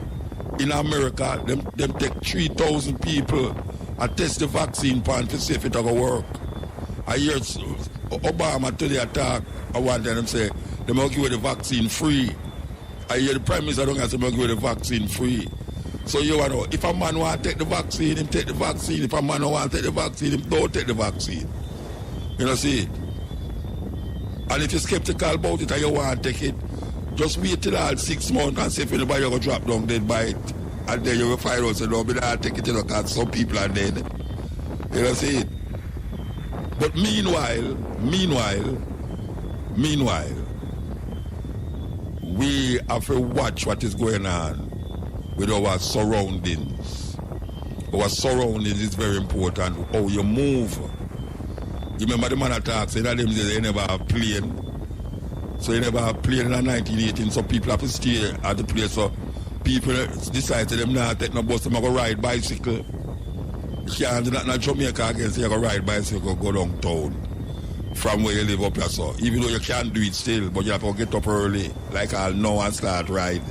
in America, them take 3,000 people and test the vaccine plan to see if it will work. I hear Obama to the attack, I want them say, they will give you the vaccine free. I hear the Prime Minister don't have to give you the vaccine free. So you know, if a man want to take the vaccine, him take the vaccine. If a man don't want to take the vaccine, him don't take the vaccine. You know, see? And if you're skeptical about it and you want to take it, Just wait till all 6 months and see if anybody will drop down dead by it. And then you will find out, say, no, but I'll take it to the car. Some people are dead. You know, see it? But meanwhile, we have to watch what is going on with our surroundings. Our surroundings is very important. How you move. You remember the man attack, say that them days they never have plane. So you never have plane in 1918, so people have to stay at the place. So people decide to them not take no bus, them go ride bicycle. You can't do that in Jamaica again, so you go ride bicycle, go downtown from where you live up here. So even though you can't do it still, but you have to get up early, like I'll know and start ride.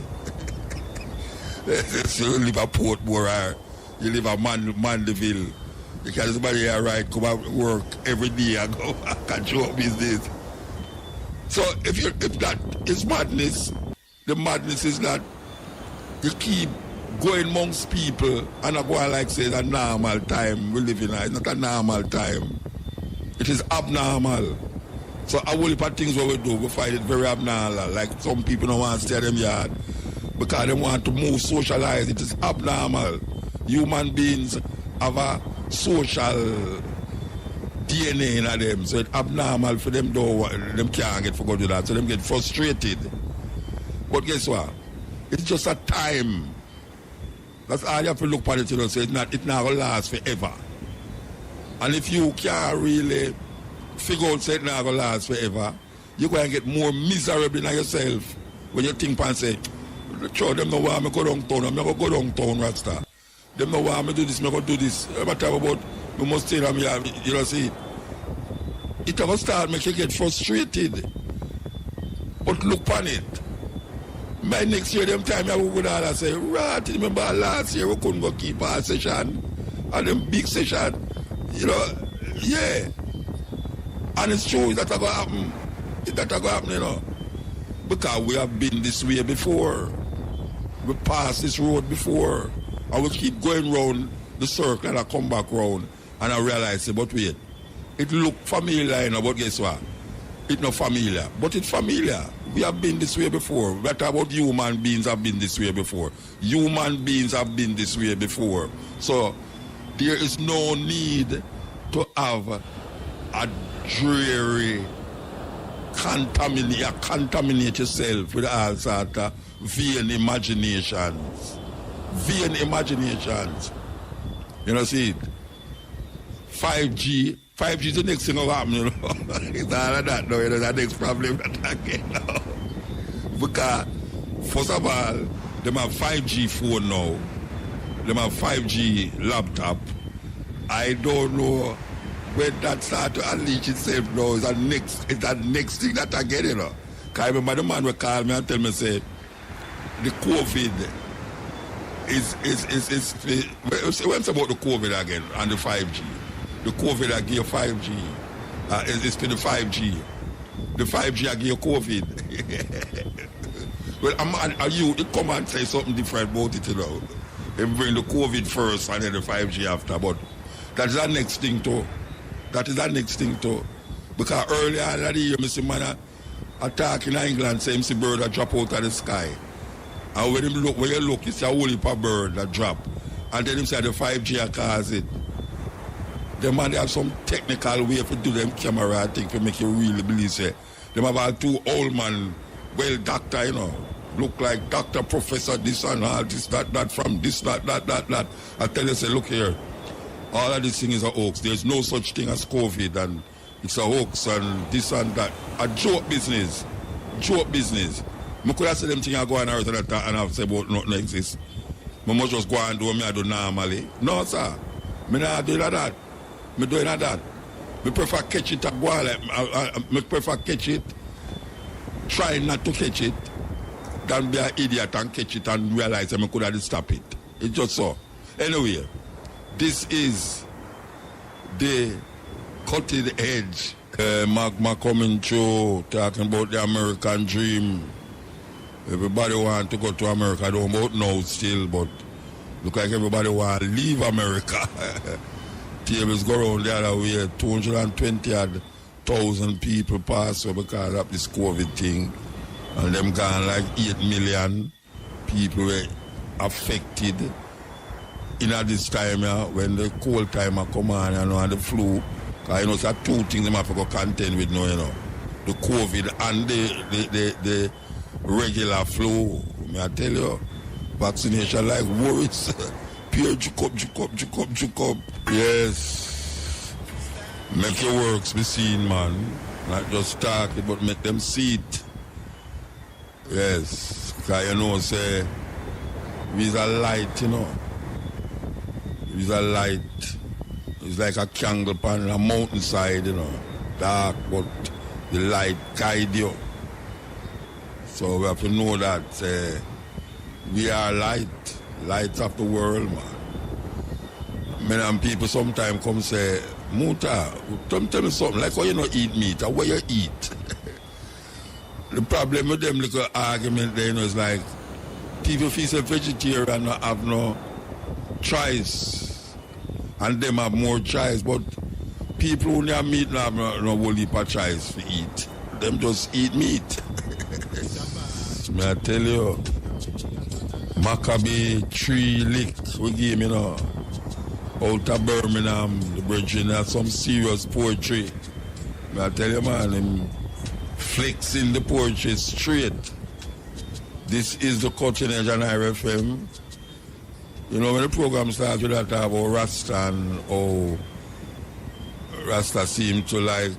So you live at Portmore, you live at Mandeville. You can't somebody here ride, come out work every day and go back and show up business. So if that is madness, the madness is that you keep going amongst people and not going like say it's a normal time we live in. It's not a normal time. It is abnormal. So a whole heap of things what we do, we find it very abnormal. Like some people don't want to stay in them yard because they want to move, socialize. It is abnormal. Human beings have a social DNA in them, so it's abnormal for them though, them can't get for go do that, so them get frustrated. But guess what? It's just a time. That's all you have to look at it, you know, so it's not gonna last forever. And if you can't really figure out say it's not gonna last forever, you're going to get more miserable in yourself when you think and say, sure, them know why I'm go downtown, I'm not going to go downtown, Rasta. Them know why I'm do this, I'm going to do this. I'm talking about we must stay down here, you know, see. It will start make you get frustrated. But look on it. By next year, them time I will go down and say, right, remember last year we couldn't go keep our session and them big session. You know, yeah. And it's true that going to happen. That going to happen, you know. Because we have been this way before. We passed this road before. And we keep going round the circle and I come back round. And I realize, but wait, it look familiar, you know, but guess what? It's not familiar, but it's familiar. We have been this way before. What about human beings have been this way before? Human beings have been this way before. So there is no need to have a dreary contaminate yourself with all sorts of vain imaginations. Vain imaginations. You know, see it? 5G is the next thing that will happen, you know. It's all of that now, you know, the next problem that I get now. Because, first of all, they have 5G phone now. They have 5G laptop. I don't know when that start to unleash itself now. It's that next thing that I get, you know. Because I remember the man will call me and tell me, say, the COVID is what's about the COVID again and the 5G? The COVID I give you 5G. It's for the 5G. The 5G I give you COVID. Well, it come and say something different about it, you know. They bring the COVID first and then the 5G after. But that is the next thing too. Because earlier in the year, Mr. Man attack in England, say MC bird that drop out of the sky. And when you look, it's a whole heap of bird that drop. And then him say the 5G cause it. They man, they have some technical way to do them camera, I think, to make you really believe it. They have all two old man, well, doctor, you know, look like doctor, professor, this and all, this, that, from this, that. I tell you, say, look here, all of this thing is a hoax. There's no such thing as COVID, and it's a hoax, and this and that. A joke business. I could have said them things I go on earth and I've said about nothing exists. I must just go and do what I do normally. No, sir. I not do that. I doing that. I prefer catch it and go on. I prefer catch it, try not to catch it, than be an idiot and catch it and realize I could have stopped it. It's just so. Anyway, this is the cutting edge. Magma coming through, talking about the American dream. Everybody want to go to America. I don't know now still, but look like everybody want to leave America. Tables go around the other way. 220,000 people pass away because of this COVID thing. And them gone like 8 million people were affected in at this time when the cold time come on and the flu. Because it's are two things them have to go contend with now, the COVID and the regular flu. May I tell you, vaccination like worries. Pure juke up. Yes. Make your works be seen, man. Not just talk it, but make them see it. Yes. Because say, we's a light, We's a light. It's like a candle on a mountainside, Dark, but the light guide you. So we have to know that we are lights of the world, man. Many people sometimes come say, Muta, tell me something, like how you not eat meat, or where you eat. The problem with them little argument there, is like, people feel say vegetarian and have no choice. And them have more choice, but people who have meat have no whole heap of choice to eat. Them just eat meat. May I tell you, Maccabee 3 lick we give me out of Birmingham, the brethren have some serious poetry. May I tell you, man, him flexing the poetry straight. This is the Cutting Edge on IRFM. When the program starts with that about Rasta and how Rasta seem to like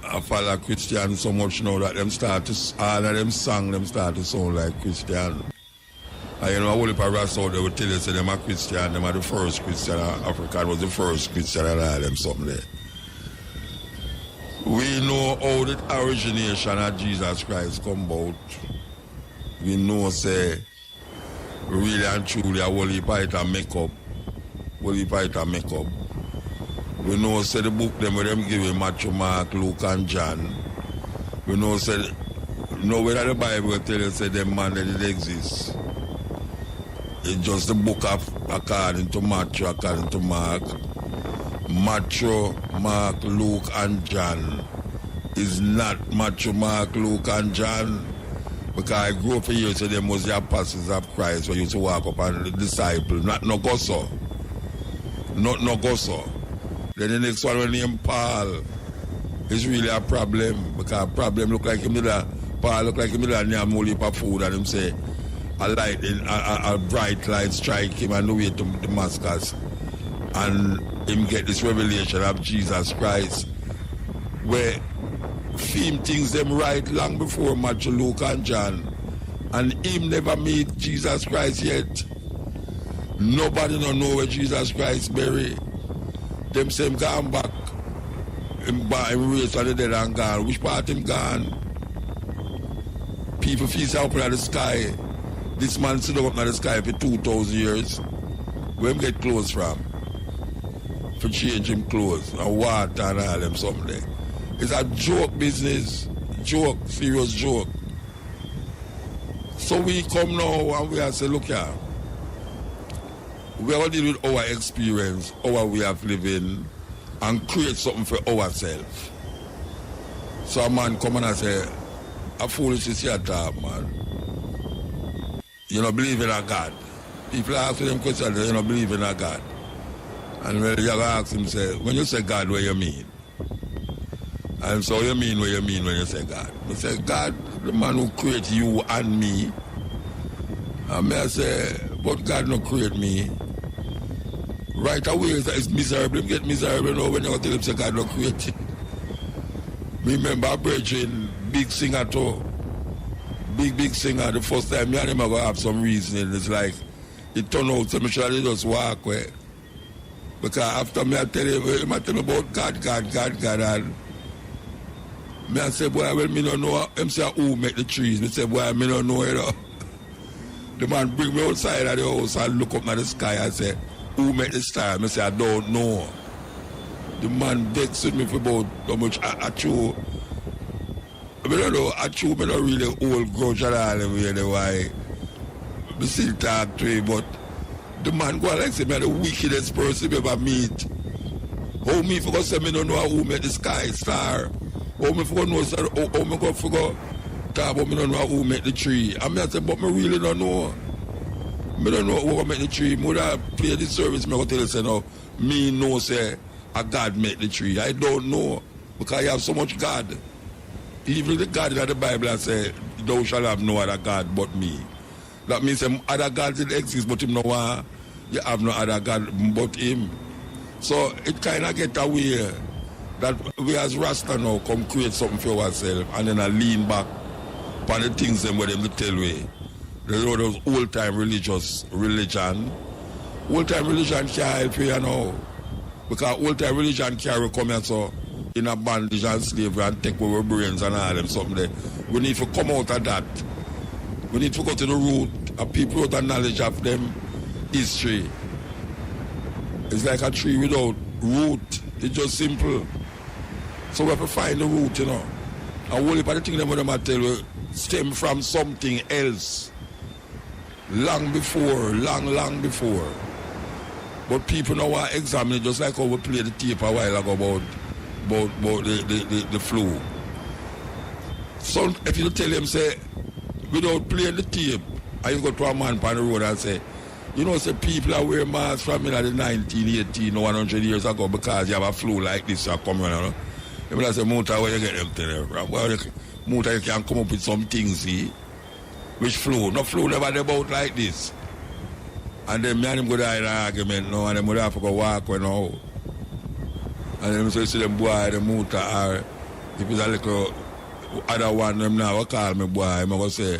a follow Christian so much now that them start to, all of them song, them start to sound like Christian. And a whole heap of Rasta out there will tell you say them are Christian, them are the first Christian, Africa was the first Christian and all them something there. We know how the origination of Jesus Christ come about. We know say really and truly a whole heap of it a make up. We know say the book them where them give Matthew, Mark, Luke and John. We know say whether the Bible tell you say them man that it exists. It's just the book of according to Matthew, according to Mark. Matthew, Mark, Luke and John is not Matthew, Mark, Luke and John. Because I grew up here, so them was the apostles of Christ who used to walk up and the disciples, not no go so. Not no go so. Then the next one named Paul is really a problem, because problem look like him Paul look like him and he have more heap of food and him say a light a bright light strike him on the way to Damascus and him get this revelation of Jesus Christ where film things them right long before Matthew, Luke and John, and him never meet Jesus Christ yet. Nobody don't know where Jesus Christ buried. Them say him gone back, him raised from the dead and gone. Which part him gone? People feel up in the sky. This man sit up in the sky for 2,000 years. Where him get clothes from? For change him clothes and water and all them something there. It's a joke business. Joke, serious joke. So we come now and we say, look here. We are dealing with our experience, our way of living, and create something for ourselves. So a man come and say, a foolish is your talk, man. You don't believe in a God. People ask them questions, you don't believe in a God. And when you ask him, say, when you say God, what you mean? And so you mean what you mean when you say God? You say, God, the man who created you and me. And I say, but God not create me. Right away, it's miserable. You get miserable now when you tell him, say, God not create you. Remember a brethren, big singer too. Big singer. The first time me and him are going to have some reasoning. It's like, it turned out to me, should I just walk away? Because after me, I tell him about God, and me I say, boy, well, me don't know. Him say, who make the trees? Me say, boy, me don't know it. The man bring me outside of the house and look up at the sky and say, who make the star? Me say, I don't know. The man vexed with me for about how much I chew. I don't know, I chew me not really old grudge at all really why. Me still talk to him, but the man go like say me the wickedest person you ever meet. How me for say me don't know who made the sky star? Oh, me for know, sir. Oh, me go for go. Talk about me don't know who make the tree. I mean, I say, but me really don't know. Me don't know who make the tree. Me would play the service. Me go tell you, say, no, me know, say, a God make the tree. I don't know. Because I have so much God. Even the God in the Bible, I say, thou shalt have no other God but me. That means other gods that exist, but him no one. You have no other God but him. So it kind of get away that we as Rasta now come create something for ourselves and then I lean back upon the things them where them tell we. Those old-time religion. Old-time religion can't help you now. Because old-time religion carry come here so in a bondage and slavery and take our brains and all them something there. We need to come out of that. We need to go to the root of people with the knowledge of them history. It's like a tree without root. It's just simple. So we have to find the root, you know. And all of the things that I tell you stem from something else. Long before. But people now are examining, just like how we played the tape a while ago about the flu. So if you tell them, say, without playing the tape, and you go to a man on the road and say, you know, say people are wearing masks from the 1918 or 100 years ago because you have a flu like this, you come around. You know, say, Muta, where you get them things from? Well, Muta, you can come up with some things, see? Which flu? No flu never about like this. And then me and him go to an argument now, and then we have to go walk when now. And then so you see them boy, the Muta, or if it's a little other one, them now call me boy, I'm going to say,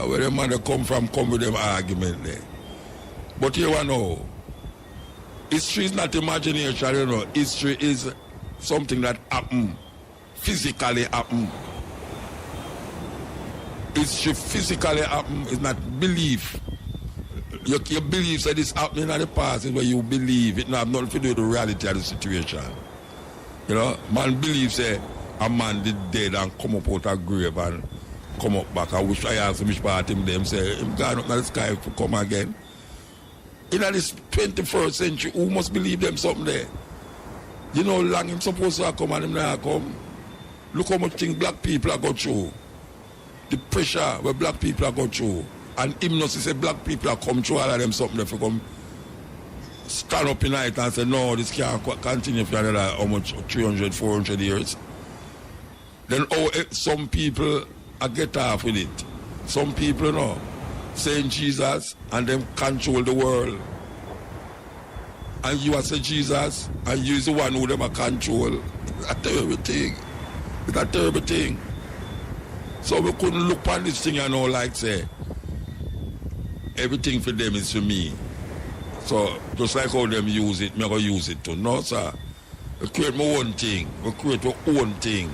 where the man come from, come with them argument there. But here we know, history is not imagination, you know. History is something that happened, physically happened. History physically happened, it's not belief. Your belief that it's happening in the past is where you believe. It not have nothing to do with the reality of the situation. You know, man believes say a man did dead and come up out of grave and come up back. I wish I asked him which part him them say him gone up in the sky to come again. In this 21st century, who must believe them something there? You know, long him supposed to come and him not come. Look how much things black people are going through. The pressure where black people are going through. And him not say black people are come through all of them something if you come stand up in night and say no, this can't continue for another how much 300, 400 years. Then some people get off with it. Some people know saying Jesus and them control the world. And you are say Jesus and you is the one who them a control. It's a terrible thing. It's a terrible thing. So we couldn't look on this thing and all like say everything for them is for me. So just like how them use it, me go use it too. No, sir. We create my own thing. We create our own thing.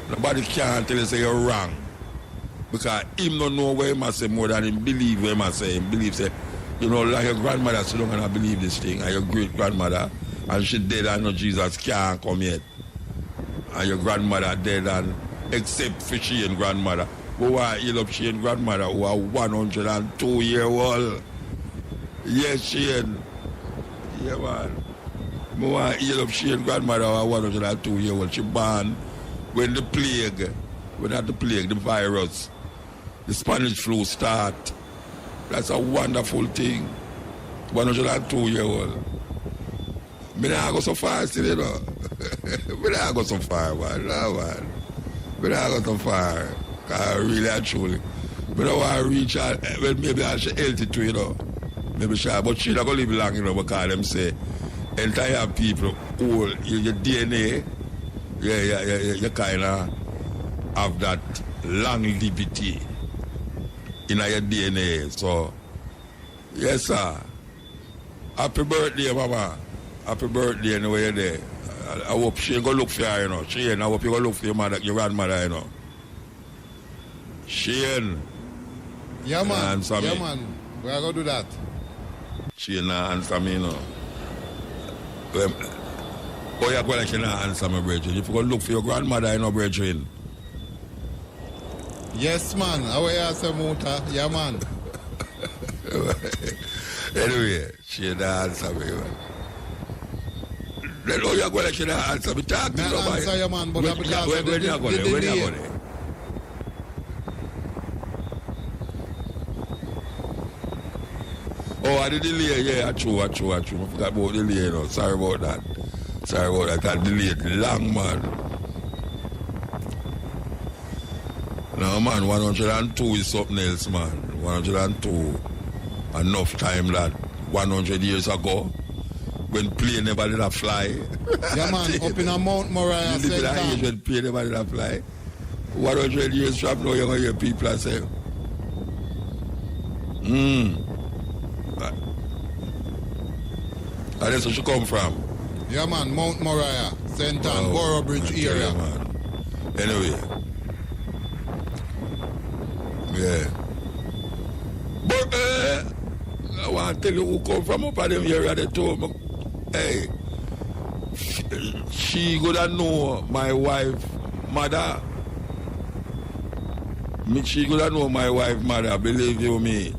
Nobody can tell you say you're wrong. Because him don't know what he must say more than him believe what he must say. Him believe say, you know, like your grandmother still don't gonna believe this thing, and your great grandmother, and she dead and no Jesus can't come yet. And your grandmother dead and except for she and grandmother. But why heal up she and grandmother who are 102-year-old? Yes, Shane. Yeah, man. I want to heal up she and grandmother who are 102-year-old. She born when the plague, the virus, the Spanish flu start. That's a wonderful thing. 102-year-old. Me not go so far still, you know. Me not go so far, man. No, man. Me not go so far. Really and truly. Me don't want to reach out. Well, maybe I should healthy too, you know. Maybe she, but she not going to live long, you know, because them say entire people, all your DNA, you kind of have that longevity in your DNA. So, yes, sir. Happy birthday, Mama. Happy birthday anyway you're there. I hope she ain't going to look for you, you know. Shane, I hope you're going to look for your mother, your grandmother, you know. Shane. Yeah, man. Yeah, man. We are going to do that. Shane, answer me, you know. Oh, you're going to answer me, brethren. If you're going to look for your grandmother, you know, brethren. Yes, man. How are you, Sir Muta? Yeah, man. Anyway, she answer me, man. Then how you going to answer me? Talk to nobody. I answer you, man, but because when you go there? When you go there? Oh, the delay, yeah, true. I forgot about the delay, no. Sorry about that. That delayed long, man. No, man, 102 is something else, man. 102. Enough time that 100 years ago, when plane never did fly. Yeah, man, up in a Mount Moriah, you live in that age when plane never did fly. 100 years from now, you're going to hear people say, and that's where she come from. Yeah, man, Mount Moriah, St. Ann, Borough Bridge area. Man. Anyway. Yeah. But I want to tell you who come from up at them area. They told me, hey, she gonna know my wife, mother. She gonna know my wife, mother. Believe you me.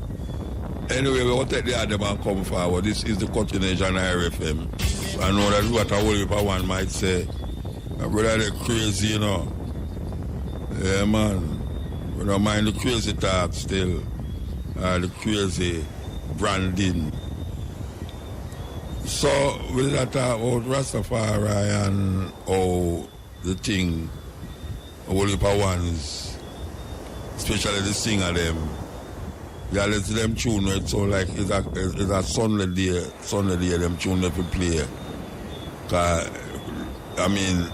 Anyway, we will take the other man come forward. This is the continuation of RFM. I know that's what a whole heap of one might say. My brother, they're crazy, you know. Yeah, man. We don't mind the crazy talk still. The crazy branding. So, we talk about Rastafari and how the thing, a whole heap of ones, especially the singer them, yeah, let's them tune it, so like it's a Sunday day, them tune it to play. Cause, I mean,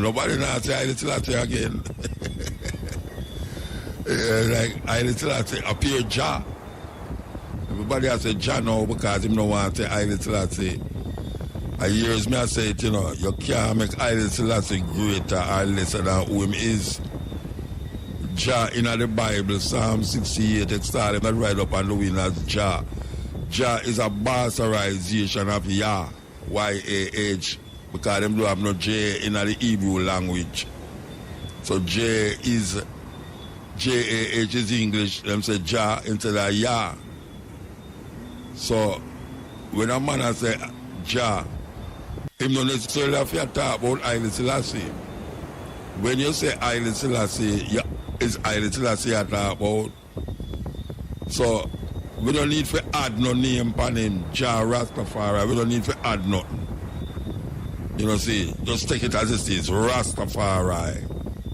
nobody now say I little at again. Like I little at appear Jah. Everybody has a Jah now because him no want to say I little at I years me I say it, you know, you can't make I little at greater or lesser than who him is. Jah in the Bible, Psalm 68, it started right up on the win as Jah. Jah is a bastardization of Yah, Y-A-H, because them don't have no J in the Hebrew language. So J-A-H is English, them say Jah instead of Yah. So when a man say Jah, him don't necessarily have to talk about Haile Selassie. When you say Haile Selassie, is Haile Selassie I talk about. So we don't need to add no name on him, Jah Rastafari. We don't need to add nothing. You know, see, just take it as it is. Rastafari.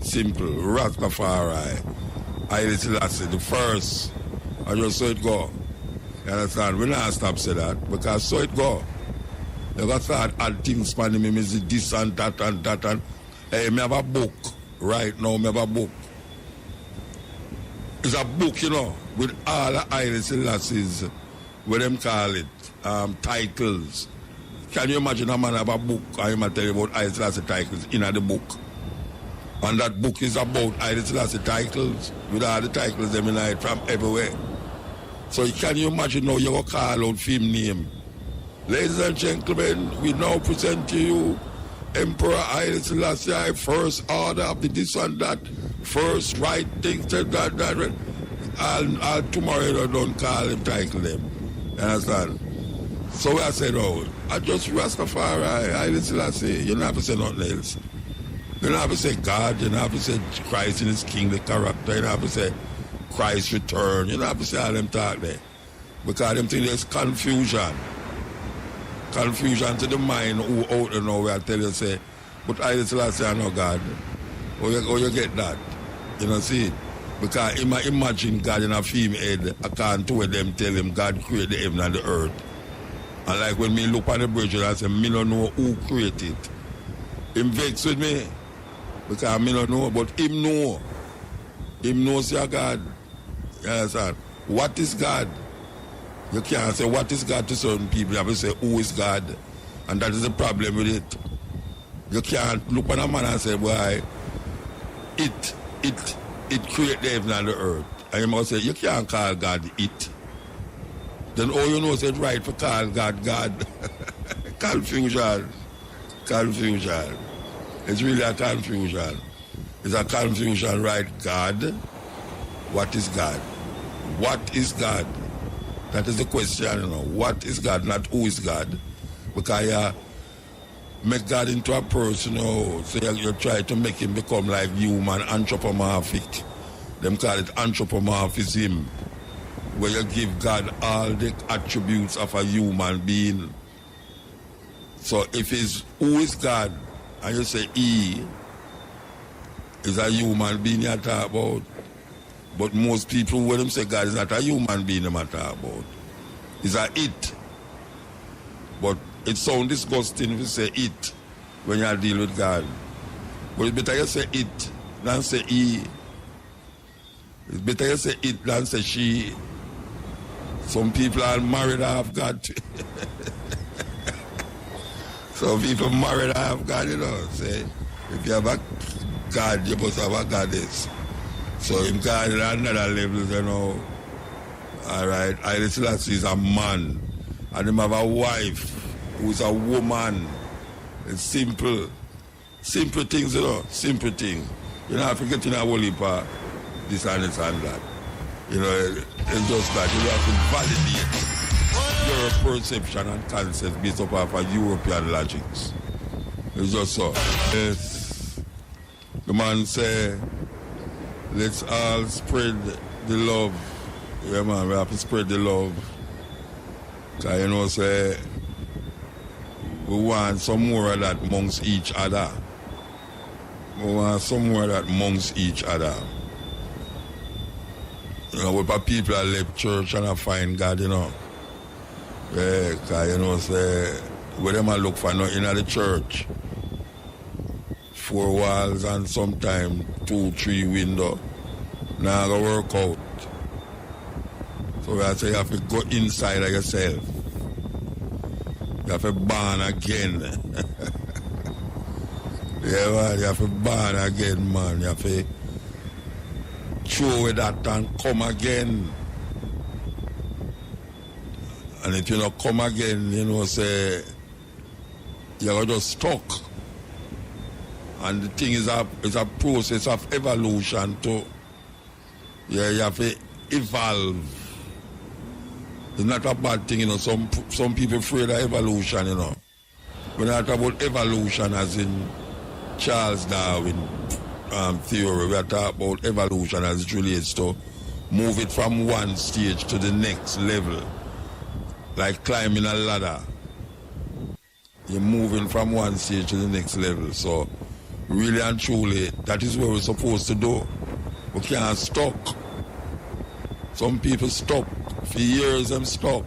Simple. Rastafari. Haile Selassie, the first. I just saw it go. You understand? We not stop say that because so it go. You got to start add things for him, is this and that and that and hey, me have a book. Right now, me have a book. It's a book, you know, with all the Haile Selassie's, what them call it, titles. Can you imagine a man have a book and him tell you about Haile Selassie titles in the book? And that book is about Haile Selassie titles, with all the titles them in it from everywhere. So can you imagine now you go call out film name? Ladies and gentlemen, we now present to you Emperor Haile Selassie, first order of the this and that, first right things, that. And tomorrow you don't call him, title them. You understand? So I said, oh, I just Rastafari, Haile Selassie. You don't have to say nothing else. You don't have to say God, you don't have to say Christ in his king, the character, you don't have to say Christ return, you don't have to say all them talk there. Because them think there's confusion. Confusion to the mind who out there now where I tell you say, but Haile Selassie I know God. Or you get that. You know, see? Because imagine God in a female head, I can't do with them tell him God created the heaven and the earth. And like when me look on the bridge and I say, me don't know who created it. Him vex with me. Because me don't know, but him know. Him knows your God. You understand? What is God? You can't say what is God to certain people. You have to say who is God. And that is the problem with it. You can't look on a man and say, why it created the heaven and the earth. And you must say, you can't call God it. Then all you know is it's right for call God God. Confusion. Confusion. It's really a confusion. It's a confusion, right? God. What is God? What is God? That is the question, you know. What is God, not who is God? Because make God into a person, so you try to make him become like human, anthropomorphic. Them call it anthropomorphism, where you give God all the attributes of a human being. So if it's who is God, and you say he is a human being you talk about, but most people, when them say God is not a human being they talk about, it's a it. But it sounds disgusting if you say it when you deal with God. But it's better you say it than say he. It's better you say it than say she. Some people are married half God. Some people married half God, Say, if you have a God, you must have a goddess. So in God at another level, All right, Haile Selassie is a man. And him have a wife who's a woman. It's simple. Simple things, Simple things. You don't have to get in a whole heap of this and this and that. It's just that you have to validate your perception and concept based upon a European logics. It's just so. Yes. The man say, let's all spread the love. Yeah, man, we have to spread the love. Because, say, we want some more of that amongst each other. We want some more of that amongst each other. With people that left church and I find God, Yeah, because, say, where them look for nothing at the church. 4 walls and sometimes 2-3 windows. Now go work out. So I say you have to go inside of yourself. You have to born again. Yeah, man, you have to born again, man. You have to throw away that and come again. And if you don't come again, say, you're just stuck. And the thing is it's a process of evolution too. Yeah, you have to evolve. It's not a bad thing, Some people afraid of evolution, We're not about evolution as in Charles Darwin theory. We are talking about evolution as it relates to move it from one stage to the next level. Like climbing a ladder. You're moving from one stage to the next level. So really and truly, that is what we're supposed to do. We can't stop. Some people stop. For years, them stuck.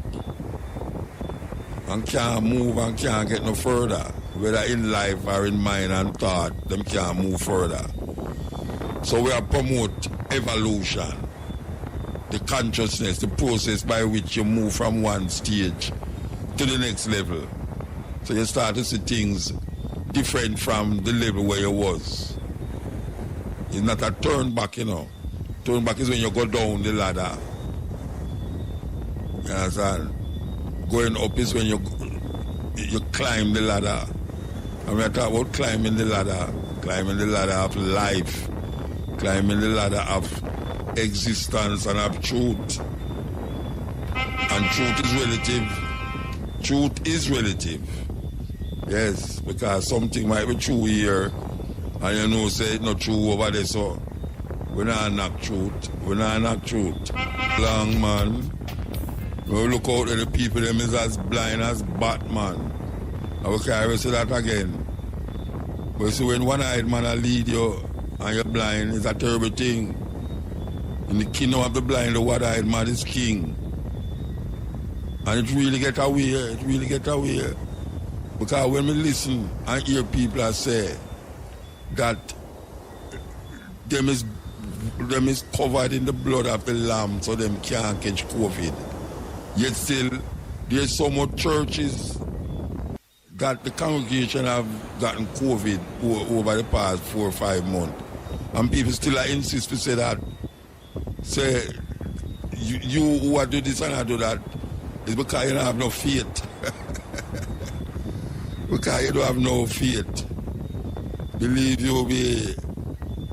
And can't move and can't get no further. Whether in life or in mind and thought, them can't move further. So we are promote evolution. The consciousness, the process by which you move from one stage to the next level. So you start to see things different from the level where you was. It's not a turn back, Turn back is when you go down the ladder. You understand? Going up is when you climb the ladder. And we are talking about climbing the ladder of life, climbing the ladder of existence and of truth. And truth is relative. Truth is relative. Yes, because something might be true here, and say it's not true over there, so we're not knock truth. Long man. We look out at the people, them is as blind as Batman. And we can't say that again. But you see, when one-eyed man lead you and you're blind, it's a terrible thing. In the kingdom of the blind, the one-eyed man is king. And it really get away. Because when we listen and hear people say that them is covered in the blood of the Lamb so them can't catch COVID. Yet still, there's so much churches that the congregation have gotten COVID over the past 4 or 5 months. And people still insist to say that. Say, you who are doing this and I do that, it's because you don't have no faith. Because you don't have no faith. Believe you be.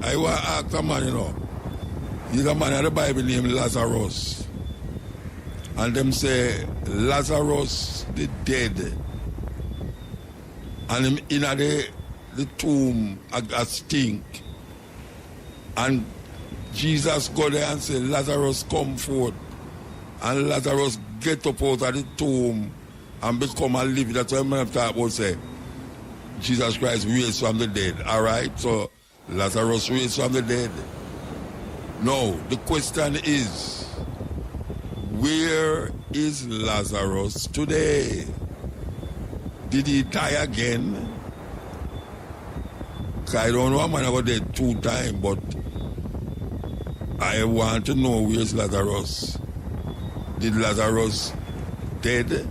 I want to ask a man, He's a man in the Bible named Lazarus. And them say, Lazarus, the dead, And him in the tomb a stink. And Jesus go there and say, Lazarus, come forth. And Lazarus get up out of the tomb and become a living. That's what I'm going to talk about, say. Jesus Christ raised from the dead. All right? So, Lazarus raised from the dead. Now, the question is, where is Lazarus today? Did he die again? I don't know, I'm going to go there 2 times, but I want to know where's Lazarus. Did Lazarus dead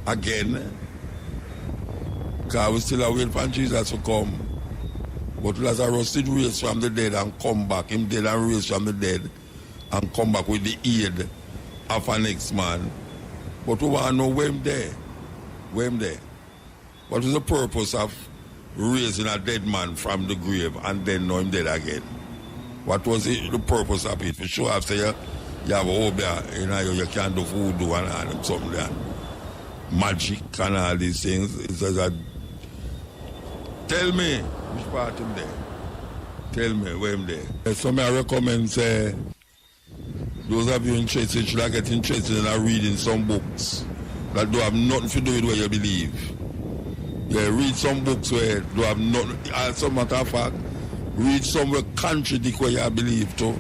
again? Because we still waiting for Jesus to come. But Lazarus did raise from the dead and come back. Him dead and raised from the dead and come back with the aid of an next man. But we want to know where him there. Where him there. What is the purpose of raising a dead man from the grave and then know him dead again? What was the purpose of it? For sure, after you have a hope there, you can't do voodoo and something there. Magic and all these things. It's just a, tell me which part him there. Tell me where him there. Some I recommend say those of you interested should get interested in reading some books that do have nothing to do with what you believe. Yeah, read some books where do have nothing. As a matter of fact, read some where contradict what you believe too.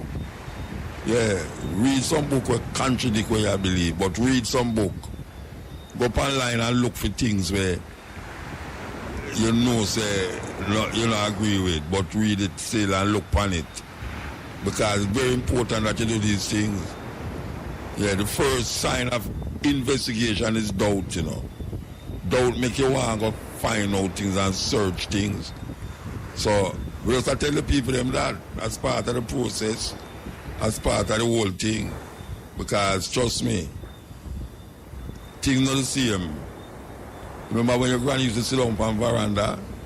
Yeah, read some book where contradict what you believe, but read some book. Go up online and look for things where you know say you don't agree with, but read it still and look on it. Because it's very important that you do these things. Yeah, the first sign of investigation is doubt, you know. Doubt make you want to go find out things and search things. So we have to tell the people them that as part of the process, as part of the whole thing. Because trust me, things not the same. Remember when your granny used to sit on veranda?